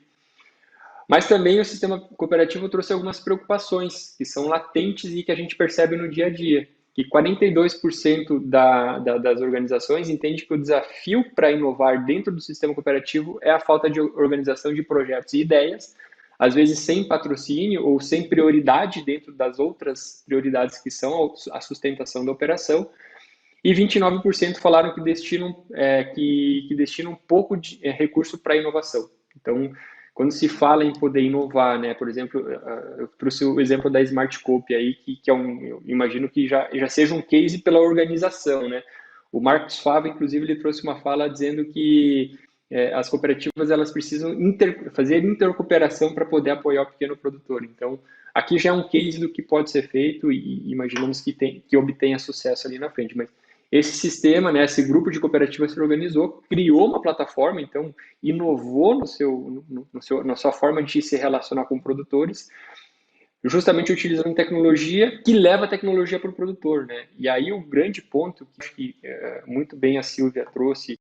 Mas também o sistema cooperativo trouxe algumas preocupações que são latentes e que a gente percebe no dia a dia. Que 42% das organizações entende que o desafio para inovar dentro do sistema cooperativo é a falta de organização de projetos e ideias, às vezes sem patrocínio ou sem prioridade dentro das outras prioridades que são a sustentação da operação. E 29% falaram que destinam pouco de recurso para inovação. Então, quando se fala em poder inovar, né, por exemplo, eu trouxe o exemplo da Smartcope aí, que eu imagino que já seja um case pela organização, né? O Marcos Fava, inclusive, ele trouxe uma fala dizendo que as cooperativas elas precisam fazer intercooperação para poder apoiar o pequeno produtor. Então, aqui já é um case do que pode ser feito e imaginamos que obtenha sucesso ali na frente. Mas esse sistema, né, esse grupo de cooperativas se organizou, criou uma plataforma, então inovou na sua forma de se relacionar com produtores, justamente utilizando tecnologia que leva a tecnologia para o produtor, né? E aí o grande ponto que acho que muito bem a Silvia trouxe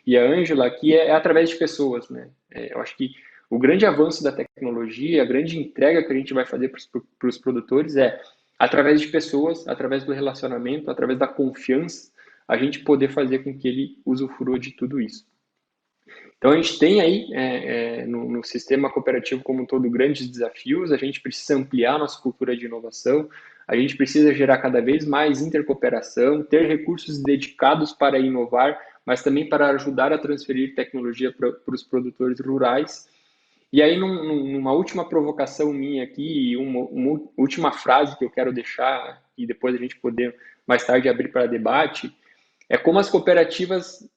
e a Ângela, que é através de pessoas, né? Eu acho que o grande avanço da tecnologia, a grande entrega que a gente vai fazer para os produtores é através de pessoas, através do relacionamento, através da confiança, a gente poder fazer com que ele usufrua de tudo isso. Então, a gente tem aí, no sistema cooperativo como um todo, grandes desafios, a gente precisa ampliar a nossa cultura de inovação, a gente precisa gerar cada vez mais intercooperação, ter recursos dedicados para inovar, mas também para ajudar a transferir tecnologia para os produtores rurais. E aí, numa última provocação minha aqui, uma última frase que eu quero deixar, e depois a gente poder mais tarde abrir para debate, é como as cooperativas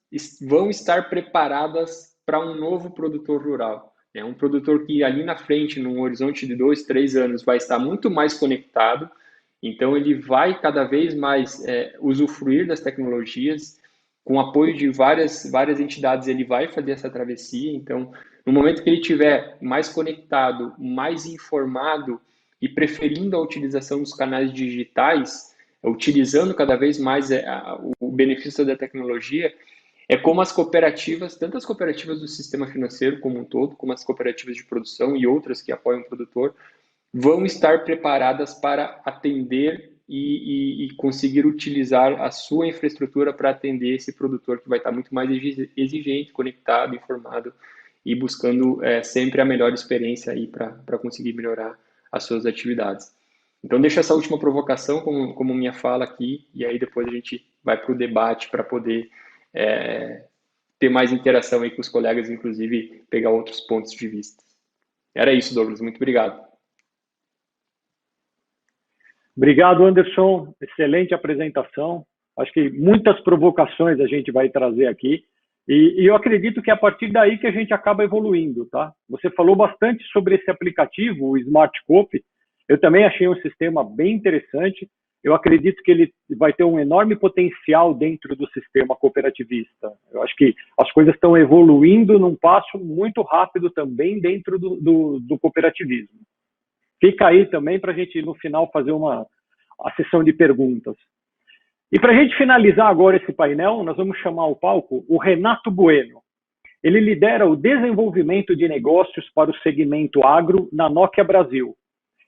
vão estar preparadas para um novo produtor rural. É um produtor que ali na frente, num horizonte de 2, 3 anos, vai estar muito mais conectado, então ele vai cada vez mais usufruir das tecnologias, com o apoio de várias entidades ele vai fazer essa travessia, então no momento que ele estiver mais conectado, mais informado e preferindo a utilização dos canais digitais, utilizando cada vez mais o benefício da tecnologia, é como as cooperativas, tanto as cooperativas do sistema financeiro como um todo, como as cooperativas de produção e outras que apoiam o produtor, vão estar preparadas para atender e conseguir utilizar a sua infraestrutura para atender esse produtor que vai estar muito mais exigente, conectado, informado e buscando sempre a melhor experiência aí para conseguir melhorar as suas atividades. Então, deixo essa última provocação como minha fala aqui, e aí depois a gente vai para o debate para poder ter mais interação aí com os colegas, inclusive pegar outros pontos de vista. Era isso, Douglas. Muito obrigado. Obrigado, Anderson. Excelente apresentação. Acho que muitas provocações a gente vai trazer aqui. E eu acredito que é a partir daí que a gente acaba evoluindo, tá? Você falou bastante sobre esse aplicativo, o Smart Coop. Eu também achei um sistema bem interessante. Eu acredito que ele vai ter um enorme potencial dentro do sistema cooperativista. Eu acho que as coisas estão evoluindo num passo muito rápido também dentro do cooperativismo. Fica aí também para a gente, no final, fazer a sessão de perguntas. E para a gente finalizar agora esse painel, nós vamos chamar ao palco o Renato Bueno. Ele lidera o desenvolvimento de negócios para o segmento agro na Nokia Brasil.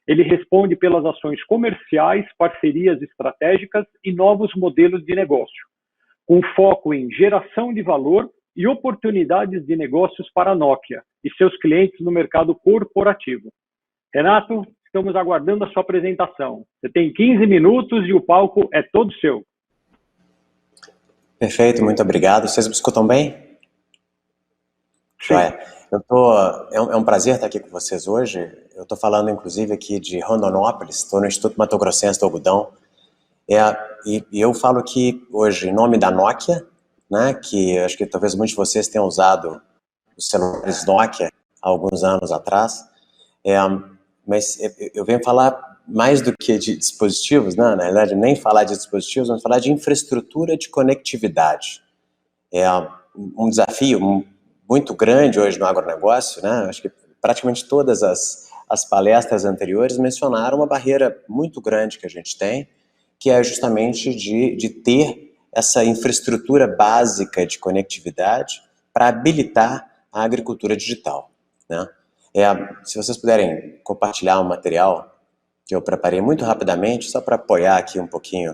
Ele responde pelas ações comerciais, parcerias estratégicas e novos modelos de negócio, com foco em geração de valor e oportunidades de negócios para a Nokia e seus clientes no mercado corporativo. Renato, estamos aguardando a sua apresentação. Você tem 15 minutos e o palco é todo seu. Perfeito, muito obrigado. Vocês me escutam bem? Joia. É um prazer estar aqui com vocês hoje. Eu estou falando, inclusive, aqui de Rondonópolis, estou no Instituto Mato Grossense do Algodão. E eu falo aqui hoje em nome da Nokia, né, que acho que talvez muitos de vocês tenham usado os celulares Nokia há alguns anos atrás. Mas eu venho falar mais do que de dispositivos, né? Na verdade, nem falar de dispositivos, mas falar de infraestrutura de conectividade. É um desafio muito grande hoje no agronegócio, né? Acho que praticamente todas as palestras anteriores mencionaram uma barreira muito grande que a gente tem, que é justamente de ter essa infraestrutura básica de conectividade para habilitar a agricultura digital, né? Se vocês puderem compartilhar um material que eu preparei muito rapidamente, só para apoiar aqui um pouquinho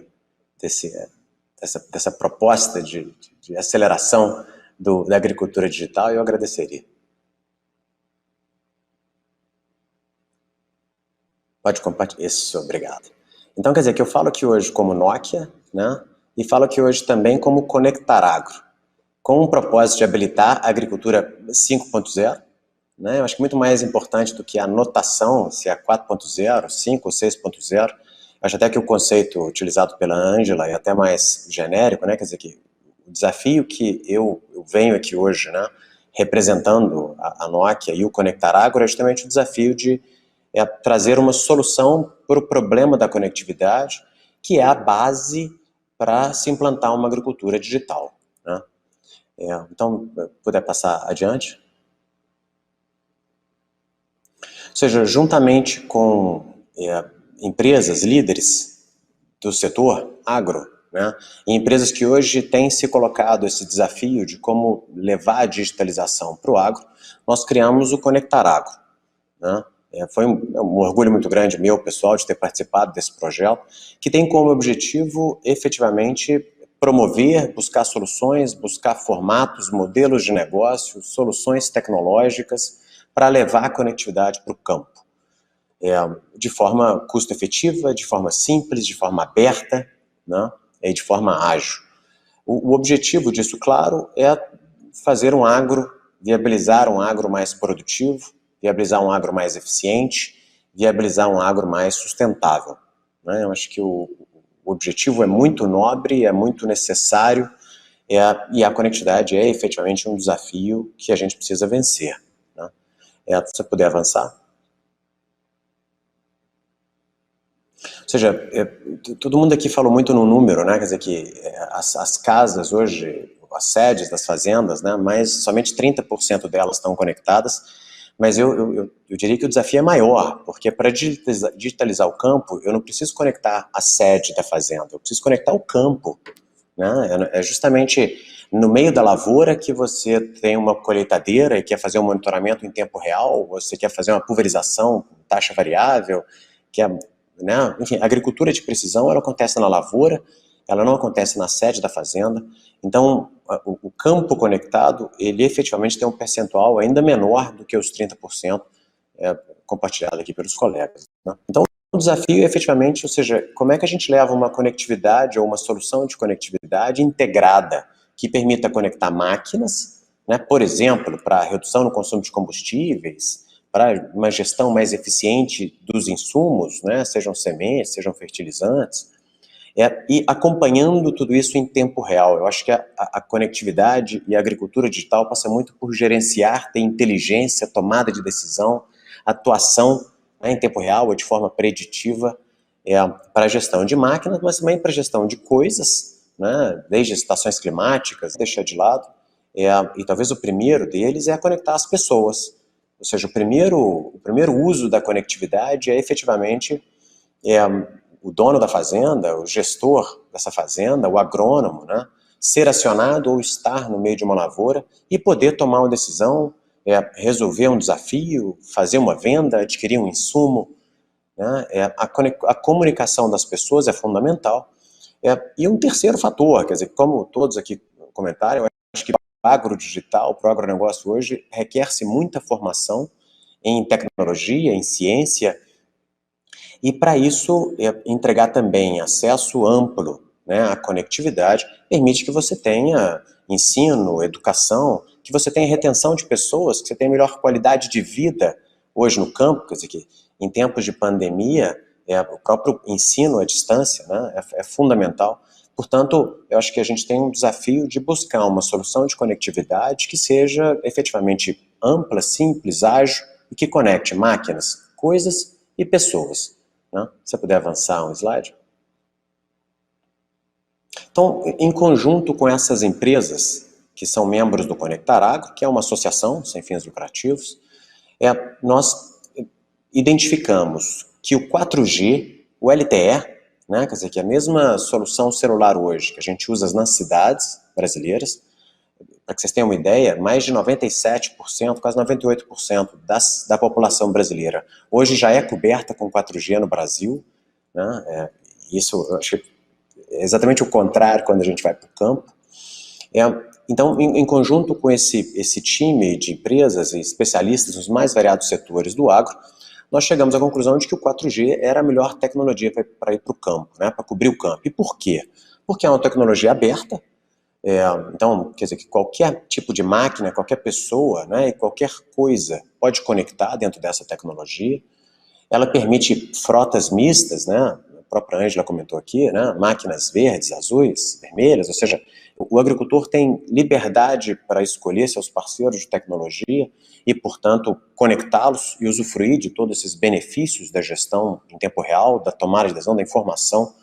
dessa proposta de aceleração da agricultura digital, eu agradeceria. Pode compartilhar. Isso, obrigado. Então, quer dizer, que eu falo aqui hoje como Nokia, né? E falo aqui hoje também como Conectar Agro, com o propósito de habilitar a agricultura 5.0, né? Eu acho que muito mais importante do que a notação, se é 4.0, 5 ou 6.0, acho até que o conceito utilizado pela Ângela é até mais genérico, né? Quer dizer, que o desafio que eu venho aqui hoje, né, representando a Nokia e o Conectar Agro é justamente o desafio de trazer uma solução para o problema da conectividade, que é a base para se implantar uma agricultura digital, né? Então, puder passar adiante. Ou seja, juntamente com empresas líderes do setor agro, né, e empresas que hoje têm se colocado esse desafio de como levar a digitalização para o agro, nós criamos o Conectar Agro, né? Foi um orgulho muito grande meu, pessoal, de ter participado desse projeto, que tem como objetivo, efetivamente, promover, buscar soluções, buscar formatos, modelos de negócio, soluções tecnológicas para levar a conectividade para o campo. De forma custo-efetiva, de forma simples, de forma aberta, né, e de forma ágil. O objetivo disso, claro, é fazer um agro, viabilizar um agro mais produtivo, viabilizar um agro mais eficiente, viabilizar um agro mais sustentável, né? Eu acho que o objetivo é muito nobre, é muito necessário, e a conectividade é efetivamente um desafio que a gente precisa vencer, né? Se você puder avançar. Ou seja, todo mundo aqui falou muito no número, né? Quer dizer que as casas hoje, as sedes das fazendas, né? Mas somente 30% delas estão conectadas, mas eu diria que o desafio é maior, porque para digitalizar o campo, eu não preciso conectar a sede da fazenda, eu preciso conectar o campo, né? É justamente no meio da lavoura que você tem uma colheitadeira e quer fazer um monitoramento em tempo real, você quer fazer uma pulverização com taxa variável, né? Enfim, a agricultura de precisão, ela acontece na lavoura, ela não acontece na sede da fazenda. Então, o campo conectado, ele efetivamente tem um percentual ainda menor do que os 30% compartilhado aqui pelos colegas, né? Então, o desafio efetivamente, ou seja, como é que a gente leva uma conectividade ou uma solução de conectividade integrada que permita conectar máquinas, né, por exemplo, para redução no consumo de combustíveis, para uma gestão mais eficiente dos insumos, né, sejam sementes, sejam fertilizantes, e acompanhando tudo isso em tempo real. Eu acho que a conectividade e a agricultura digital passa muito por gerenciar, ter inteligência, tomada de decisão, atuação, né, em tempo real ou de forma preditiva, para a gestão de máquinas, mas também para a gestão de coisas, né, desde estações climáticas, deixar de lado, e talvez o primeiro deles é conectar as pessoas. Ou seja, o primeiro uso da conectividade é efetivamente o dono da fazenda, o gestor dessa fazenda, o agrônomo, né, ser acionado ou estar no meio de uma lavoura e poder tomar uma decisão, resolver um desafio, fazer uma venda, adquirir um insumo, né? A comunicação das pessoas é fundamental. E um terceiro fator, quer dizer, como todos aqui comentaram, eu acho que o agrodigital, para o agronegócio hoje, requer-se muita formação em tecnologia, em ciência, e para isso entregar também acesso amplo, né, à conectividade, permite que você tenha ensino, educação, que você tenha retenção de pessoas, que você tenha melhor qualidade de vida hoje no campo, quer dizer que em tempos de pandemia, o próprio ensino à distância, né, é fundamental. Portanto, eu acho que a gente tem um desafio de buscar uma solução de conectividade que seja efetivamente ampla, simples, ágil e que conecte máquinas, coisas e pessoas, né? Se você puder avançar um slide. Então, em conjunto com essas empresas que são membros do Conectar Agro, que é uma associação sem fins lucrativos, nós identificamos que o 4G, o LTE, né, quer dizer, que a mesma solução celular hoje que a gente usa nas cidades brasileiras, para que vocês tenham uma ideia, mais de 97%, quase 98% da população brasileira hoje já é coberta com 4G no Brasil, né? Isso eu acho que é exatamente o contrário quando a gente vai para o campo. Então, em conjunto com esse time de empresas e especialistas nos mais variados setores do agro, nós chegamos à conclusão de que o 4G era a melhor tecnologia para ir para o campo, né, para cobrir o campo. E por quê? Porque é uma tecnologia aberta. Então, quer dizer que qualquer tipo de máquina, qualquer pessoa, né, e qualquer coisa pode conectar dentro dessa tecnologia. Ela permite frotas mistas, né, a própria Ângela comentou aqui, né, máquinas verdes, azuis, vermelhas, ou seja, o agricultor tem liberdade para escolher seus parceiros de tecnologia e, portanto, conectá-los e usufruir de todos esses benefícios da gestão em tempo real, da tomada de decisão, da informação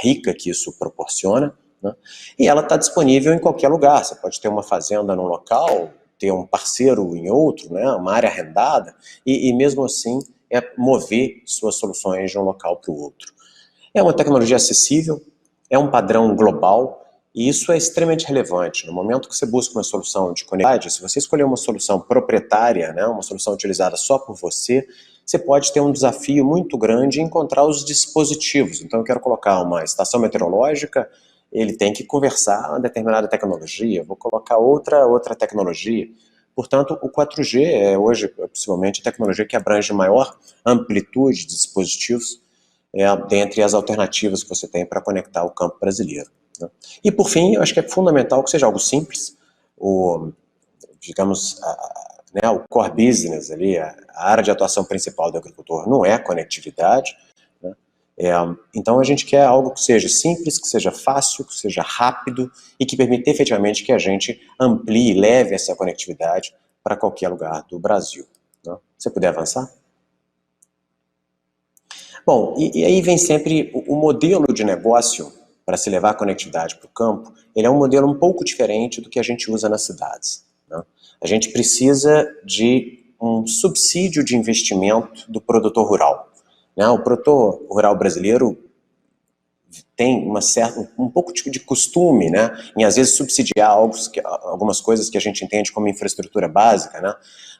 rica que isso proporciona, né? E ela está disponível em qualquer lugar. Você pode ter uma fazenda num local, ter um parceiro em outro, né, uma área arrendada, e mesmo assim mover suas soluções de um local para o outro. É uma tecnologia acessível, é um padrão global, e isso é extremamente relevante. No momento que você busca uma solução de conectividade, se você escolher uma solução proprietária, né, uma solução utilizada só por você, você pode ter um desafio muito grande em encontrar os dispositivos. Então eu quero colocar uma estação meteorológica, ele tem que conversar uma determinada tecnologia, vou colocar outra tecnologia. Portanto, o 4G é hoje, possivelmente, a tecnologia que abrange maior amplitude de dispositivos dentre as alternativas que você tem para conectar o campo brasileiro, né? E, por fim, eu acho que é fundamental que seja algo simples. Digamos, né, o core business ali, a área de atuação principal do agricultor não é conectividade, né? Então a gente quer algo que seja simples, que seja fácil, que seja rápido e que permita efetivamente que a gente amplie e leve essa conectividade para qualquer lugar do Brasil, né? Se você puder avançar. Bom, e aí vem sempre o modelo de negócio para se levar a conectividade para o campo. Ele é um modelo um pouco diferente do que a gente usa nas cidades, né? A gente precisa de um subsídio de investimento do produtor rural, né? O produtor rural brasileiro tem um pouco de costume, né, em às vezes subsidiar algumas coisas que a gente entende como infraestrutura básica, né?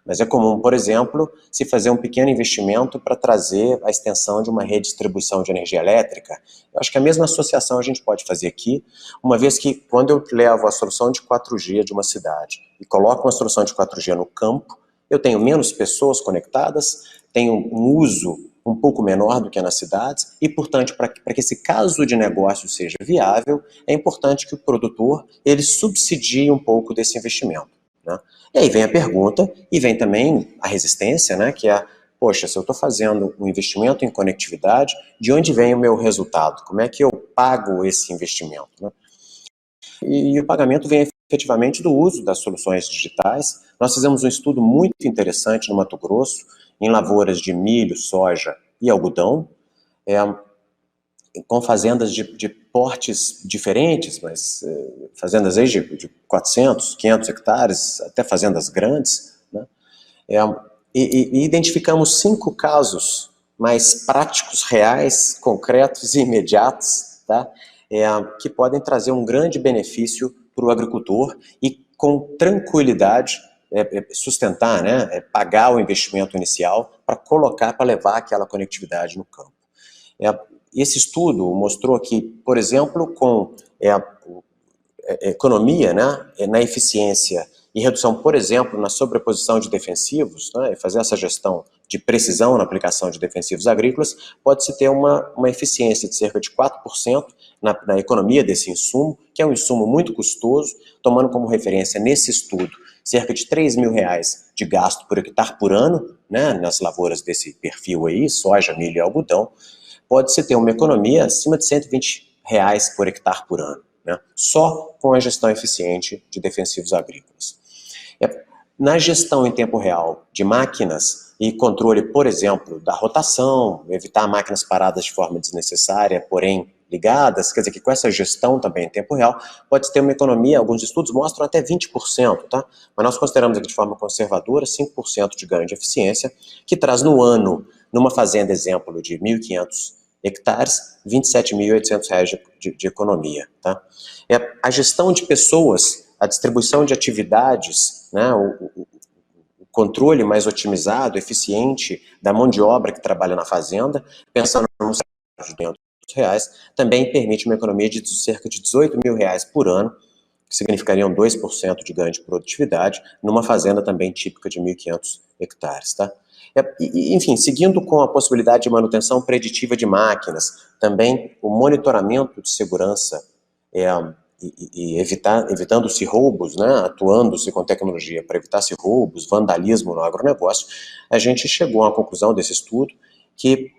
Mas é comum, por exemplo, se fazer um pequeno investimento para trazer a extensão de uma rede de distribuição de energia elétrica. Eu acho que a mesma associação a gente pode fazer aqui, uma vez que quando eu levo a solução de 4G de uma cidade e coloco uma solução de 4G no campo, eu tenho menos pessoas conectadas, tenho um uso um pouco menor do que nas cidades e, portanto, para que esse caso de negócio seja viável, é importante que o produtor ele subsidie um pouco desse investimento, né? E aí vem a pergunta e vem também a resistência, né, que é, poxa, se eu estou fazendo um investimento em conectividade, de onde vem o meu resultado? Como é que eu pago esse investimento, né? E o pagamento vem efetivamente do uso das soluções digitais. Nós fizemos um estudo muito interessante no Mato Grosso, em lavouras de milho, soja e algodão, com fazendas de portes diferentes, mas fazendas aí de 400, 500 hectares, até fazendas grandes, né? E identificamos 5 casos mais práticos, reais, concretos e imediatos, tá? Que podem trazer um grande benefício para o agricultor e com tranquilidade sustentar, né, pagar o investimento inicial para levar aquela conectividade no campo. Esse estudo mostrou que, por exemplo, com economia, né, na eficiência e redução, por exemplo, na sobreposição de defensivos, né, fazer essa gestão de precisão na aplicação de defensivos agrícolas, pode-se ter uma eficiência de cerca de 4% na economia desse insumo, que é um insumo muito custoso, tomando como referência nesse estudo cerca de R$3.000 de gasto por hectare por ano, né, nas lavouras desse perfil aí, soja, milho e algodão, pode-se ter uma economia acima de R$120 por hectare por ano, né, só com a gestão eficiente de defensivos agrícolas. Na gestão em tempo real de máquinas e controle, por exemplo, da rotação, evitar máquinas paradas de forma desnecessária, porém ligadas, quer dizer que com essa gestão também em tempo real, pode ter uma economia, alguns estudos mostram até 20%, tá? Mas nós consideramos aqui de forma conservadora 5% de ganho de eficiência, que traz no ano, numa fazenda, exemplo, de 1.500 hectares, R$27.800 de economia, tá? A gestão de pessoas, a distribuição de atividades, né, o controle mais otimizado, eficiente da mão de obra que trabalha na fazenda, pensando no salário de R$500, também permite uma economia de cerca de R$18.000 por ano, que significariam 2% de ganho de produtividade, numa fazenda também típica de 1.500 hectares, tá? Enfim, seguindo com a possibilidade de manutenção preditiva de máquinas, também o monitoramento de segurança evitando-se roubos, né, atuando-se com tecnologia para evitar-se roubos, vandalismo no agronegócio, a gente chegou à conclusão desse estudo que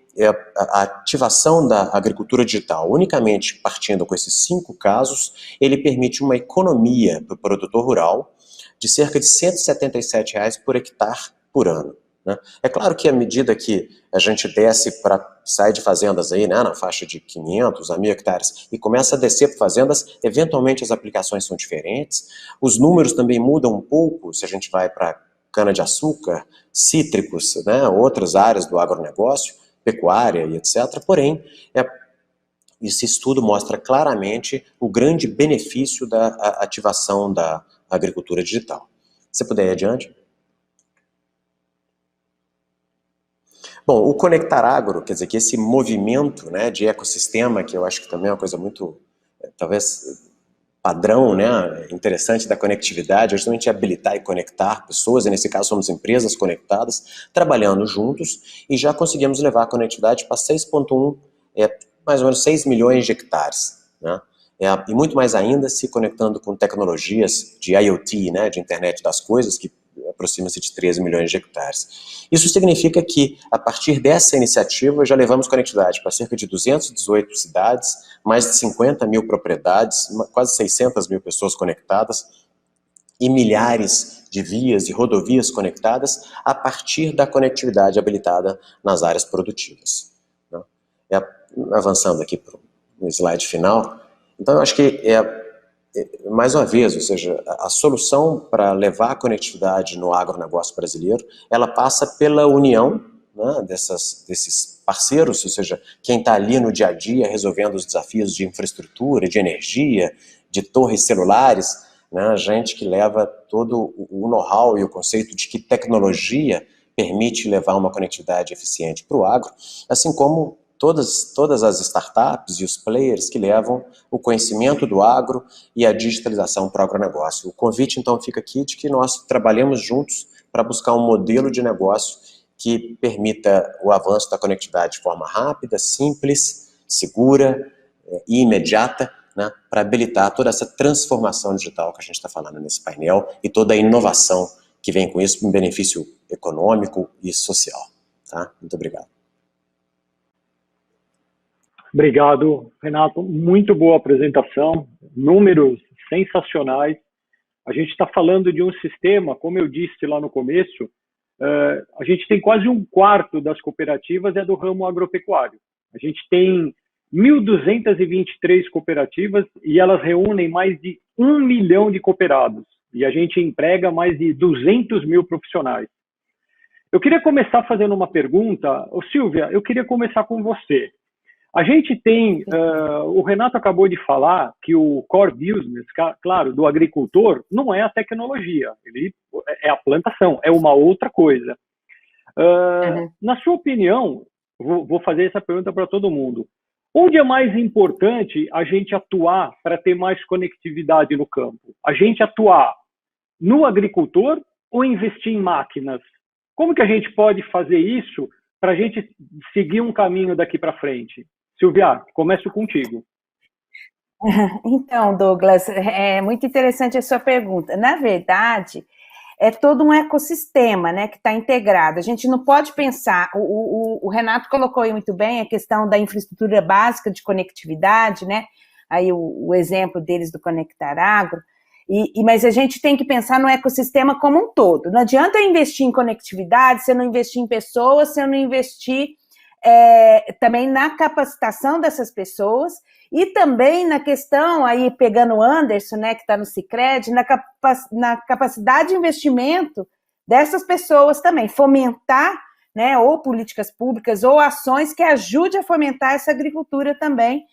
a ativação da agricultura digital, unicamente partindo com esses 5 casos, ele permite uma economia para o produtor rural de cerca de R$177 por hectare por ano, né? É claro que à medida que a gente sai de fazendas aí, né, na faixa de 500 a 1.000 hectares e começa a descer para fazendas, eventualmente as aplicações são diferentes, os números também mudam um pouco se a gente vai para cana-de-açúcar, cítricos, né, outras áreas do agronegócio, pecuária e etc. Porém, esse estudo mostra claramente o grande benefício da ativação da agricultura digital. Se puder ir adiante. Bom, o Conectar Agro, quer dizer que esse movimento, né, de ecossistema, que eu acho que também é uma coisa muito, talvez, padrão, né, interessante da conectividade, é justamente habilitar e conectar pessoas, e nesse caso somos empresas conectadas, trabalhando juntos, e já conseguimos levar a conectividade para 6,1, mais ou menos 6 milhões de hectares, né? E muito mais ainda se conectando com tecnologias de IoT, né, de internet das coisas, que aproxima-se de 13 milhões de hectares. Isso significa que, a partir dessa iniciativa, já levamos conectividade para cerca de 218 cidades, mais de 50 mil propriedades, quase 600 mil pessoas conectadas, e milhares de vias e rodovias conectadas a partir da conectividade habilitada nas áreas produtivas. Avançando aqui para o slide final, então eu acho que mais uma vez, ou seja, a solução para levar a conectividade no agronegócio brasileiro, ela passa pela união, né, desses parceiros, ou seja, quem está ali no dia a dia resolvendo os desafios de infraestrutura, de energia, de torres celulares, né, gente que leva todo o know-how e o conceito de que tecnologia permite levar uma conectividade eficiente para o agro, assim como todas as startups e os players que levam o conhecimento do agro e a digitalização para o agronegócio. O convite, então, fica aqui de que nós trabalhemos juntos para buscar um modelo de negócio que permita o avanço da conectividade de forma rápida, simples, segura e imediata, né, para habilitar toda essa transformação digital que a gente está falando nesse painel e toda a inovação que vem com isso, um benefício econômico e social. Tá? Muito obrigado. Obrigado, Renato. Muito boa apresentação, números sensacionais. A gente está falando de um sistema, como eu disse lá no começo, a gente tem quase um quarto das cooperativas é do ramo agropecuário. A gente tem 1.223 cooperativas e elas reúnem mais de 1 milhão de cooperados. E a gente emprega mais de 200 mil profissionais. Eu queria começar fazendo uma pergunta. Ô, Silvia, eu queria começar com você. A gente tem, o Renato acabou de falar que o core business, claro, do agricultor, não é a tecnologia, ele é a plantação, é uma outra coisa. Na sua opinião, vou fazer essa pergunta para todo mundo, onde é mais importante a gente atuar para ter mais conectividade no campo? A gente atuar no agricultor ou investir em máquinas? Como que a gente pode fazer isso para a gente seguir um caminho daqui para frente? Silvia, começo contigo. Então, Douglas, é muito interessante a sua pergunta. Na verdade, é todo um ecossistema, né, que está integrado. A gente não pode pensar, o Renato colocou aí muito bem a questão da infraestrutura básica de conectividade, né, aí o exemplo deles do Conectar Agro, mas a gente tem que pensar no ecossistema como um todo. Não adianta eu investir em conectividade se eu não investir em pessoas, se eu não investir também na capacitação dessas pessoas e também na questão, aí pegando o Anderson, né, que está no Sicredi, na capacidade de investimento dessas pessoas também, fomentar, né, ou políticas públicas ou ações que ajudem a fomentar essa agricultura também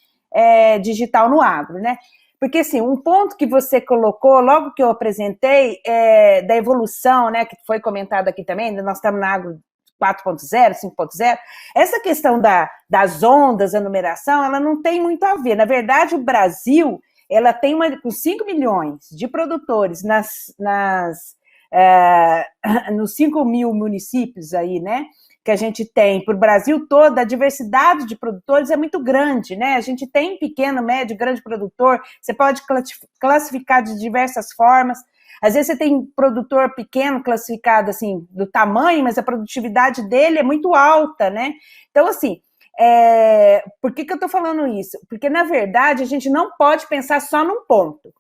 digital no agro, né? Porque, assim, um ponto que você colocou, logo que eu apresentei, da evolução, né, que foi comentado aqui também, nós estamos na agro 4.0, 5.0, essa questão das ondas, a numeração, ela não tem muito a ver. Na verdade, o Brasil, ela tem com 5 milhões de produtores nos 5 mil municípios aí, né, que a gente tem para o Brasil todo, a diversidade de produtores é muito grande, né? A gente tem pequeno, médio, grande produtor, você pode classificar de diversas formas. Às vezes você tem produtor pequeno classificado assim, do tamanho, mas a produtividade dele é muito alta, né? Então, assim, por que eu estou falando isso? Porque, na verdade, a gente não pode pensar só num ponto.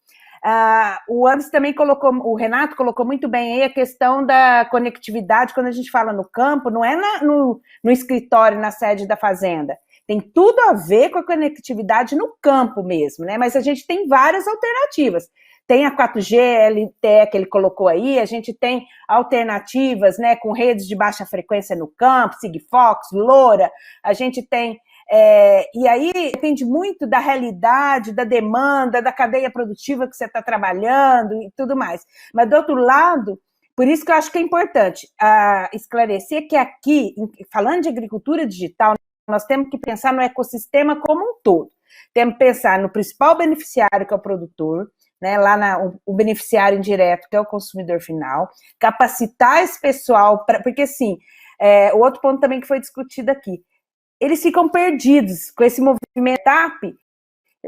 O Anderson também colocou, o Renato colocou muito bem aí a questão da conectividade, quando a gente fala no campo, não é no escritório, na sede da fazenda. Tem tudo a ver com a conectividade no campo mesmo, né? Mas a gente tem várias alternativas. Tem a 4G LTE que ele colocou aí, a gente tem alternativas, né, com redes de baixa frequência no campo, Sigfox, LoRa, a gente tem... e aí depende muito da realidade, da demanda, da cadeia produtiva que você está trabalhando e tudo mais. Mas, do outro lado, por isso que eu acho que é importante esclarecer que aqui, falando de agricultura digital, nós temos que pensar no ecossistema como um todo. Temos que pensar no principal beneficiário, que é o produtor, né, o beneficiário indireto, que é o consumidor final, capacitar esse pessoal, porque assim, o outro ponto também que foi discutido aqui, eles ficam perdidos com esse movimento TAP,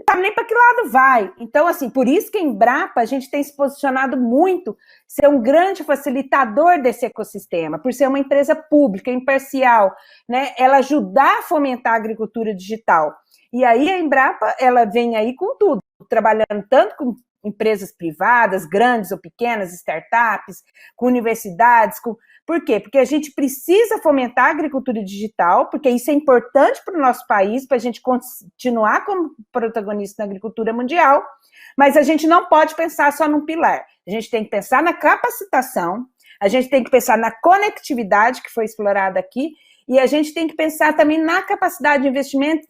sabe nem para que lado vai. Então, assim, por isso que a Embrapa, a gente tem se posicionado muito, ser um grande facilitador desse ecossistema, por ser uma empresa pública, imparcial, né? Ela ajudar a fomentar a agricultura digital. E aí a Embrapa, ela vem aí com tudo, trabalhando tanto com empresas privadas, grandes ou pequenas, startups, com universidades, com... Por quê? Porque a gente precisa fomentar a agricultura digital, porque isso é importante para o nosso país, para a gente continuar como protagonista na agricultura mundial, mas a gente não pode pensar só num pilar. A gente tem que pensar na capacitação, a gente tem que pensar na conectividade, que foi explorada aqui, e a gente tem que pensar também na capacidade de investimento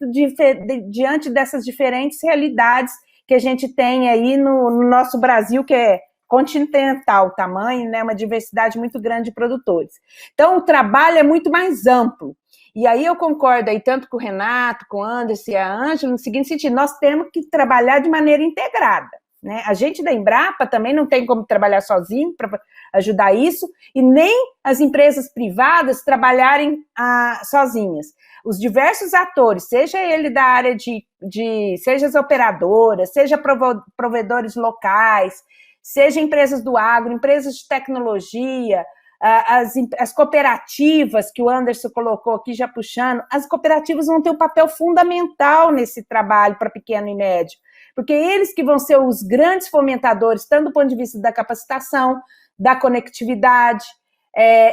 diante dessas diferentes realidades que a gente tem aí no nosso Brasil, que é continental, tamanho, né, uma diversidade muito grande de produtores. Então, o trabalho é muito mais amplo. E aí eu concordo aí tanto com o Renato, com o Anderson e a Ângela, no seguinte sentido, nós temos que trabalhar de maneira integrada. Né? A gente da Embrapa também não tem como trabalhar sozinho para ajudar isso, e nem as empresas privadas trabalharem sozinhas. Os diversos atores, seja ele da área seja as operadoras, seja provedores locais, seja empresas do agro, empresas de tecnologia, as cooperativas, que o Anderson colocou aqui já puxando, as cooperativas vão ter um papel fundamental nesse trabalho para pequeno e médio, porque eles que vão ser os grandes fomentadores, tanto do ponto de vista da capacitação, da conectividade,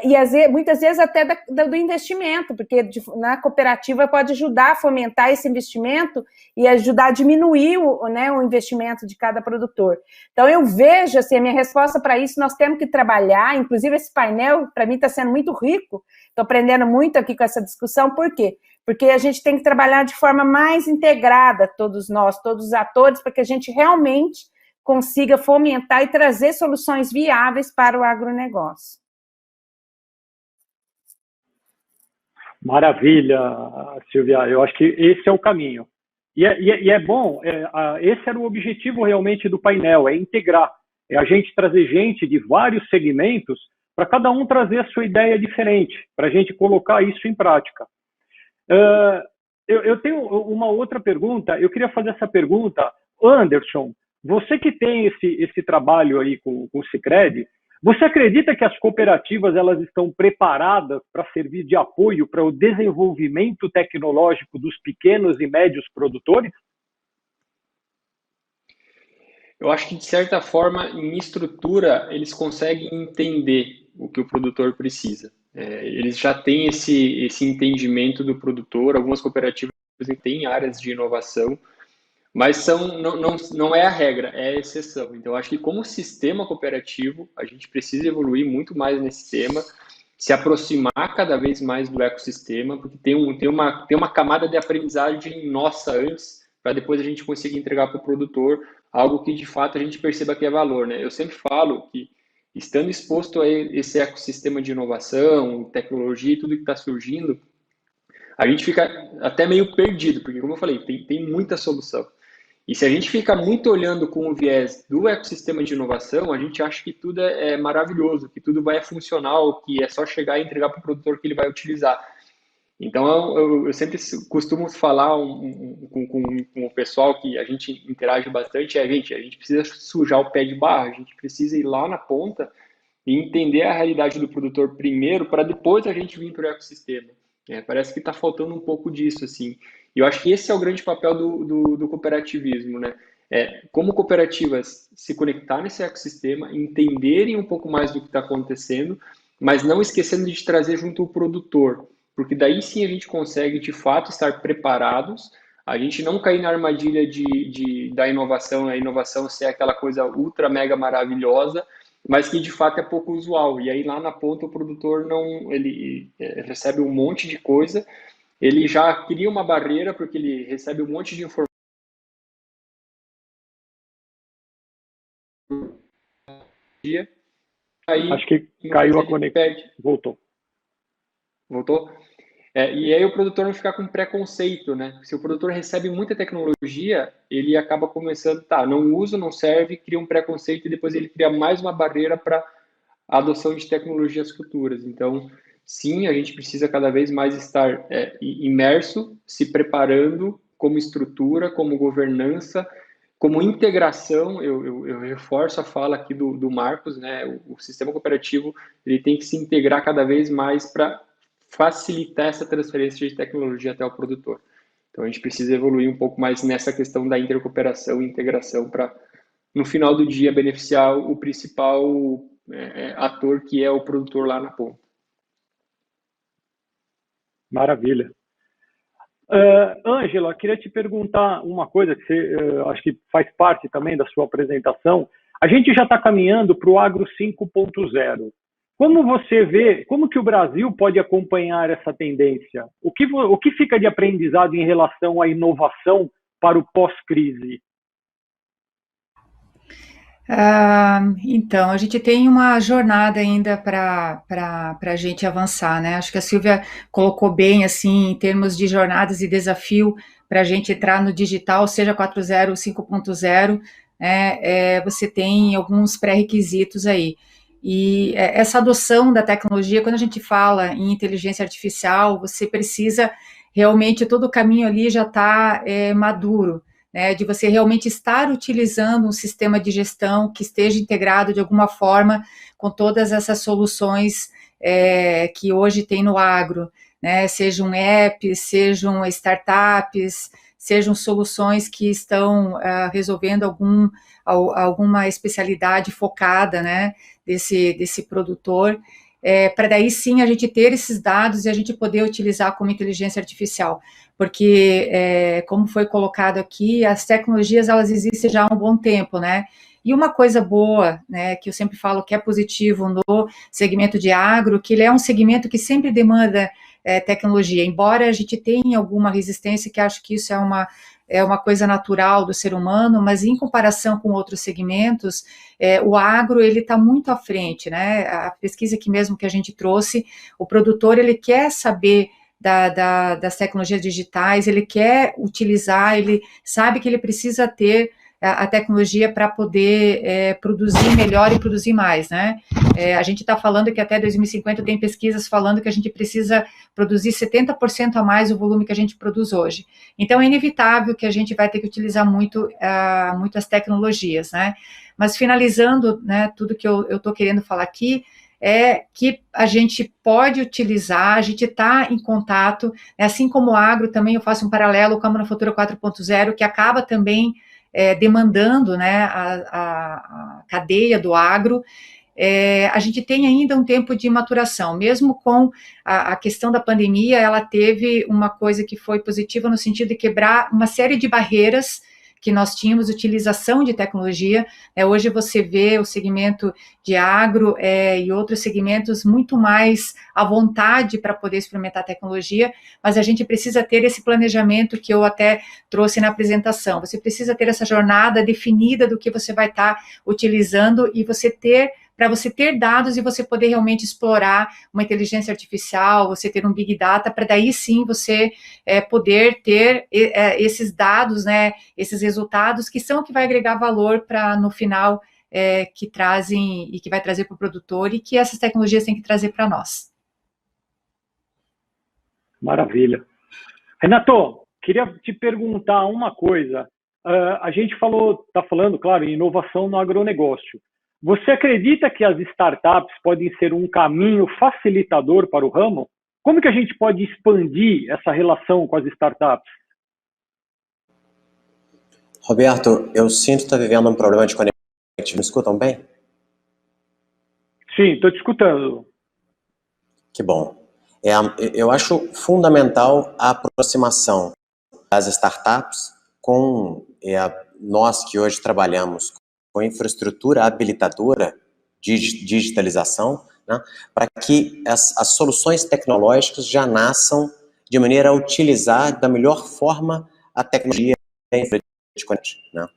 e muitas vezes até do investimento, porque na cooperativa pode ajudar a fomentar esse investimento e ajudar a diminuir o investimento de cada produtor. Então, eu vejo, assim, a minha resposta para isso, nós temos que trabalhar, inclusive esse painel, para mim, está sendo muito rico, estou aprendendo muito aqui com essa discussão, por quê? Porque a gente tem que trabalhar de forma mais integrada, todos nós, todos os atores, para que a gente realmente consiga fomentar e trazer soluções viáveis para o agronegócio. Maravilha, Silvia. Eu acho que esse é o caminho. E é bom, esse era o objetivo realmente do painel, é integrar. É a gente trazer gente de vários segmentos para cada um trazer a sua ideia diferente, para a gente colocar isso em prática. Eu tenho uma outra pergunta, eu queria fazer essa pergunta. Anderson, você que tem esse trabalho aí com o Sicredi, você acredita que as cooperativas elas estão preparadas para servir de apoio para o desenvolvimento tecnológico dos pequenos e médios produtores? Eu acho que, de certa forma, em estrutura, eles conseguem entender o que o produtor precisa. Eles já têm esse entendimento do produtor. Algumas cooperativas têm áreas de inovação, mas não é a regra, é a exceção. Então, acho que como sistema cooperativo, a gente precisa evoluir muito mais nesse tema, se aproximar cada vez mais do ecossistema, porque tem uma camada de aprendizagem nossa antes, para depois a gente conseguir entregar para o produtor algo que, de fato, a gente perceba que é valor. Né? Eu sempre falo que, estando exposto a esse ecossistema de inovação, tecnologia e tudo que está surgindo, a gente fica até meio perdido, porque, como eu falei, tem muita solução. E se a gente fica muito olhando com o viés do ecossistema de inovação, a gente acha que tudo é maravilhoso, que tudo vai funcional, que é só chegar e entregar para o produtor que ele vai utilizar. Então, eu sempre costumo falar com o pessoal que a gente interage bastante, a gente precisa sujar o pé de barro, a gente precisa ir lá na ponta e entender a realidade do produtor primeiro, para depois a gente vir para o ecossistema. Parece que está faltando um pouco disso, assim. E eu acho que esse é o grande papel do cooperativismo, né? Como cooperativas se conectar nesse ecossistema, entenderem um pouco mais do que está acontecendo, mas não esquecendo de trazer junto o produtor, porque daí sim a gente consegue, de fato, estar preparados, a gente não cair na armadilha da inovação, a inovação ser aquela coisa ultra, mega maravilhosa, mas que de fato é pouco usual. E aí lá na ponta o produtor ele recebe um monte de coisa, ele já cria uma barreira porque ele recebe um monte de informação. Aí, acho que caiu a conexão. Voltou? E aí o produtor não ficar com preconceito, né? Se o produtor recebe muita tecnologia, ele acaba começando, não usa, não serve, cria um preconceito e depois ele cria mais uma barreira para a adoção de tecnologias futuras. Então, sim, a gente precisa cada vez mais estar imerso, se preparando como estrutura, como governança, como integração. Eu reforço a fala aqui do Marcos, né? O sistema cooperativo ele tem que se integrar cada vez mais para facilitar essa transferência de tecnologia até o produtor. Então, a gente precisa evoluir um pouco mais nessa questão da intercooperação e integração para, no final do dia, beneficiar o principal ator, que é o produtor lá na ponta. Maravilha. Ângela, queria te perguntar uma coisa que você, acho que faz parte também da sua apresentação. A gente já está caminhando para o Agro 5.0. Como você vê, como que o Brasil pode acompanhar essa tendência? O que fica de aprendizado em relação à inovação para o pós-crise? Então, a gente tem uma jornada ainda para a gente avançar, né? Acho que a Silvia colocou bem, assim, em termos de jornadas e desafio para a gente entrar no digital, seja 4.0 ou 5.0, né? Você tem alguns pré-requisitos aí. E essa adoção da tecnologia, quando a gente fala em inteligência artificial, você precisa realmente, todo o caminho ali já está maduro, né, de você realmente estar utilizando um sistema de gestão que esteja integrado de alguma forma com todas essas soluções que hoje tem no agro, né, sejam apps, sejam startups, sejam soluções que estão resolvendo alguma especialidade focada, né, desse produtor, para daí sim a gente ter esses dados e a gente poder utilizar como inteligência artificial, porque, como foi colocado aqui, as tecnologias, elas existem já há um bom tempo, né, e uma coisa boa, né, que eu sempre falo que é positivo no segmento de agro, que ele é um segmento que sempre demanda tecnologia, embora a gente tenha alguma resistência, que acho que isso é uma coisa natural do ser humano, mas em comparação com outros segmentos, o agro, ele está muito à frente, né, a pesquisa aqui mesmo que a gente trouxe, o produtor, ele quer saber das tecnologias digitais, ele quer utilizar, ele sabe que ele precisa ter a tecnologia para poder produzir melhor e produzir mais, né? A gente está falando que até 2050 tem pesquisas falando que a gente precisa produzir 70% a mais o volume que a gente produz hoje. Então, é inevitável que a gente vai ter que utilizar muito as tecnologias, né? Mas, finalizando, né, tudo que eu estou querendo falar aqui, é que a gente pode utilizar, a gente está em contato, assim como o agro, também eu faço um paralelo com a manufatura 4.0, que acaba também demandando, né, a cadeia do agro. A gente tem ainda um tempo de maturação, mesmo com a questão da pandemia, ela teve uma coisa que foi positiva no sentido de quebrar uma série de barreiras que nós tínhamos, utilização de tecnologia. Hoje você vê o segmento de agro e outros segmentos muito mais à vontade para poder experimentar a tecnologia, mas a gente precisa ter esse planejamento que eu até trouxe na apresentação. Você precisa ter essa jornada definida do que você vai estar utilizando e para você ter dados e você poder realmente explorar uma inteligência artificial, você ter um Big Data, para daí sim você poder ter esses dados, né, esses resultados que são o que vai agregar valor para, no final, que trazem e que vai trazer para o produtor e que essas tecnologias têm que trazer para nós. Maravilha. Renato, queria te perguntar uma coisa. A gente está falando, claro, em inovação no agronegócio. Você acredita que as startups podem ser um caminho facilitador para o ramo? Como que a gente pode expandir essa relação com as startups? Roberto, eu sinto que está vivendo um problema de conexão. Me escutam bem? Sim, estou te escutando. Que bom. Eu acho fundamental a aproximação das startups com nós que hoje trabalhamos com infraestrutura habilitadora de digitalização, né, para que as soluções tecnológicas já nasçam de maneira a utilizar da melhor forma a tecnologia e a infraestrutura, né?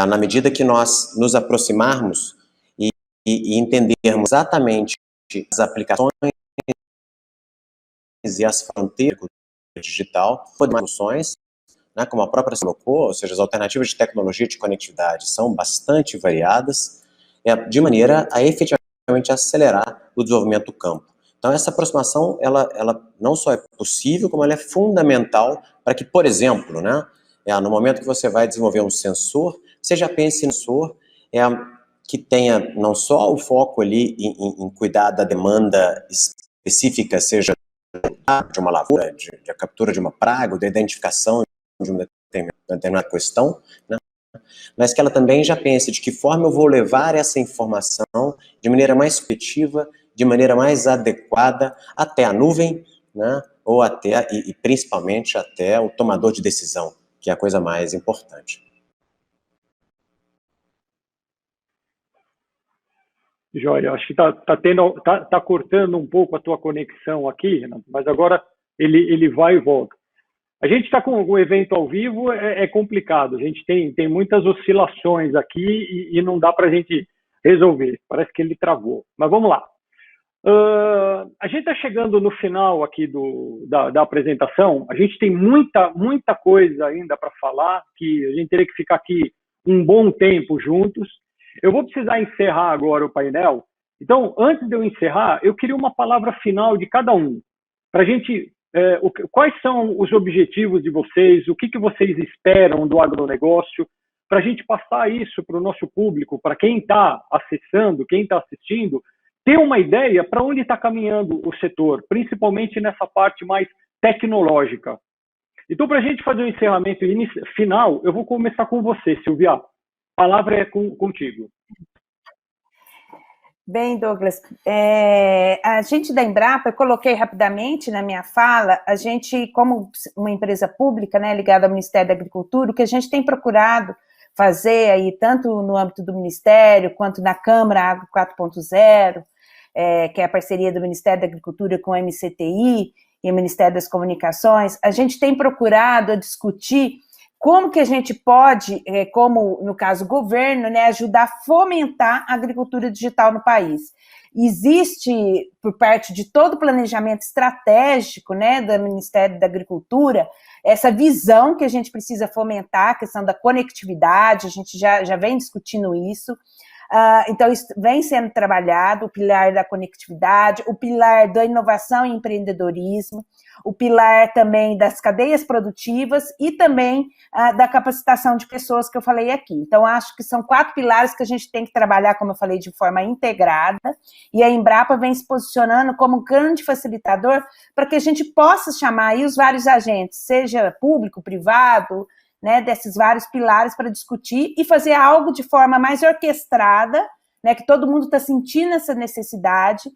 Na medida que nós nos aproximarmos e entendermos exatamente as aplicações e as fronteiras digital, soluções, né, como a própria colocou, ou seja, as alternativas de tecnologia de conectividade são bastante variadas, de maneira a efetivamente acelerar o desenvolvimento do campo. Então, essa aproximação, ela não só é possível, como ela é fundamental para que, por exemplo, né, No momento que você vai desenvolver um sensor, você já pense em sensor que tenha não só o foco ali em cuidar da demanda específica, seja de uma lavoura, de captura de uma praga, ou da identificação de uma determinada questão, né? Mas que ela também já pense de que forma eu vou levar essa informação de maneira mais efetiva, de maneira mais adequada até a nuvem, né? Ou até, e principalmente até o tomador de decisão, que é a coisa mais importante. Jóia, acho que tá cortando um pouco a tua conexão aqui, Renato, mas agora ele vai e volta. A gente está com o evento ao vivo, é complicado, a gente tem muitas oscilações aqui e não dá para a gente resolver, parece que ele travou, mas vamos lá. A gente está chegando no final aqui da apresentação, a gente tem muita coisa ainda para falar, que a gente teria que ficar aqui um bom tempo juntos. Eu vou precisar encerrar agora o painel, então, antes de eu encerrar, eu queria uma palavra final de cada um, para a gente, quais são os objetivos de vocês, o que vocês esperam do agronegócio, para a gente passar isso para o nosso público, para quem está acessando, quem está assistindo, ter uma ideia para onde está caminhando o setor, principalmente nessa parte mais tecnológica. Então, para a gente fazer o encerramento final, eu vou começar com você, Silvia. A palavra é contigo. Bem, Douglas, a gente da Embrapa, eu coloquei rapidamente na minha fala, a gente, como uma empresa pública, né, ligada ao Ministério da Agricultura, o que a gente tem procurado fazer aí, tanto no âmbito do Ministério, quanto na Câmara Agro 4.0, que é a parceria do Ministério da Agricultura com o MCTI e o Ministério das Comunicações, a gente tem procurado discutir como que a gente pode, como no caso o governo, né, ajudar a fomentar a agricultura digital no país. Existe, por parte de todo o planejamento estratégico, né, do Ministério da Agricultura, essa visão que a gente precisa fomentar, a questão da conectividade, a gente já vem discutindo isso. Então, isso vem sendo trabalhado, o pilar da conectividade, o pilar da inovação e empreendedorismo, o pilar também das cadeias produtivas e também da capacitação de pessoas que eu falei aqui. Então, acho que são 4 pilares que a gente tem que trabalhar, como eu falei, de forma integrada, e a Embrapa vem se posicionando como um grande facilitador para que a gente possa chamar aí os vários agentes, seja público, privado, né, desses vários pilares para discutir e fazer algo de forma mais orquestrada, né, que todo mundo está sentindo essa necessidade,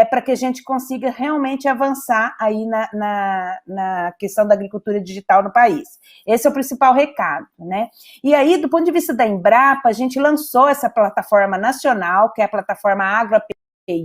para que a gente consiga realmente avançar aí na questão da agricultura digital no país. Esse é o principal recado, né? E aí, do ponto de vista da Embrapa, a gente lançou essa plataforma nacional, que é a plataforma AgroAPI,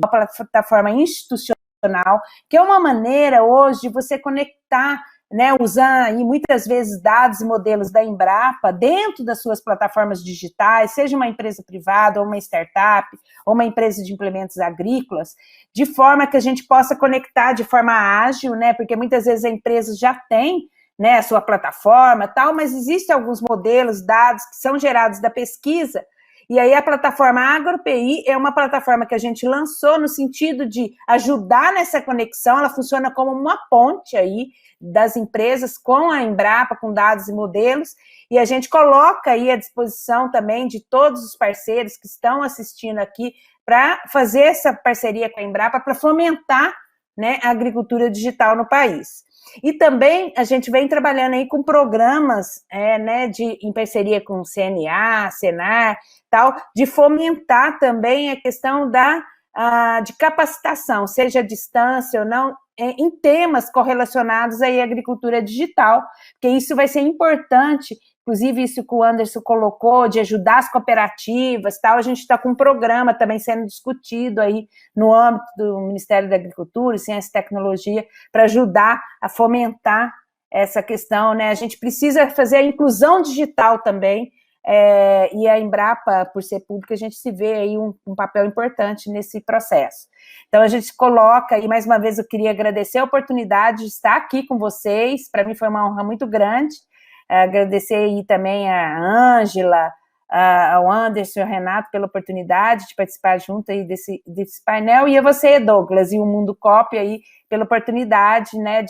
uma plataforma institucional, que é uma maneira hoje de você conectar, né, usar aí muitas vezes dados e modelos da Embrapa dentro das suas plataformas digitais, seja uma empresa privada, ou uma startup, ou uma empresa de implementos agrícolas, de forma que a gente possa conectar de forma ágil, né, porque muitas vezes a empresa já tem, né, a sua plataforma, tal, mas existem alguns modelos, dados que são gerados da pesquisa, e aí a plataforma AgroAPI é uma plataforma que a gente lançou no sentido de ajudar nessa conexão, ela funciona como uma ponte aí das empresas com a Embrapa, com dados e modelos, e a gente coloca aí à disposição também de todos os parceiros que estão assistindo aqui para fazer essa parceria com a Embrapa para fomentar, né, a agricultura digital no país. E também a gente vem trabalhando aí com programas, né, em parceria com o CNA, Senar, tal, de fomentar também a questão de capacitação, seja à distância ou não, em temas correlacionados aí à agricultura digital, porque isso vai ser importante, inclusive isso que o Anderson colocou, de ajudar as cooperativas, tal, a gente está com um programa também sendo discutido aí no âmbito do Ministério da Agricultura, Ciência e Tecnologia, para ajudar a fomentar essa questão, né, a gente precisa fazer a inclusão digital também, e a Embrapa, por ser pública, a gente se vê aí um papel importante nesse processo. Então, a gente coloca, e mais uma vez eu queria agradecer a oportunidade de estar aqui com vocês, para mim foi uma honra muito grande, agradecer aí também a Ângela, ao Anderson e ao Renato pela oportunidade de participar junto aí desse painel, e a você, Douglas, e o Mundo Cop aí pela oportunidade, né,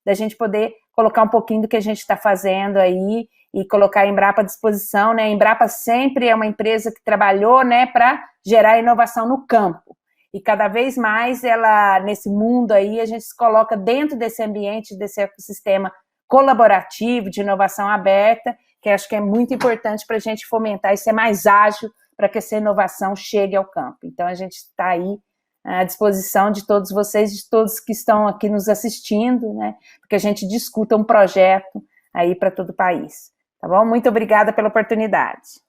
da gente poder colocar um pouquinho do que a gente está fazendo aí, e colocar a Embrapa à disposição, né? A Embrapa sempre é uma empresa que trabalhou, né, para gerar inovação no campo. E cada vez mais ela, nesse mundo aí, a gente se coloca dentro desse ambiente, desse ecossistema colaborativo, de inovação aberta, que acho que é muito importante para a gente fomentar e ser mais ágil para que essa inovação chegue ao campo. Então, a gente está aí à disposição de todos vocês, de todos que estão aqui nos assistindo, né, porque a gente discuta um projeto aí para todo o país. Tá bom? Muito obrigada pela oportunidade.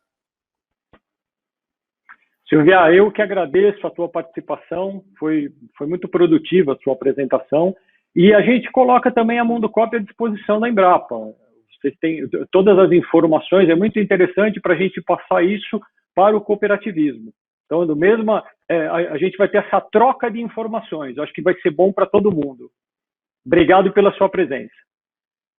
Silvia, eu que agradeço a tua participação, foi muito produtiva a sua apresentação, e a gente coloca também a Mundocop à disposição da Embrapa. Vocês têm todas as informações, é muito interessante para a gente passar isso para o cooperativismo. Então, a gente vai ter essa troca de informações, eu acho que vai ser bom para todo mundo. Obrigado pela sua presença.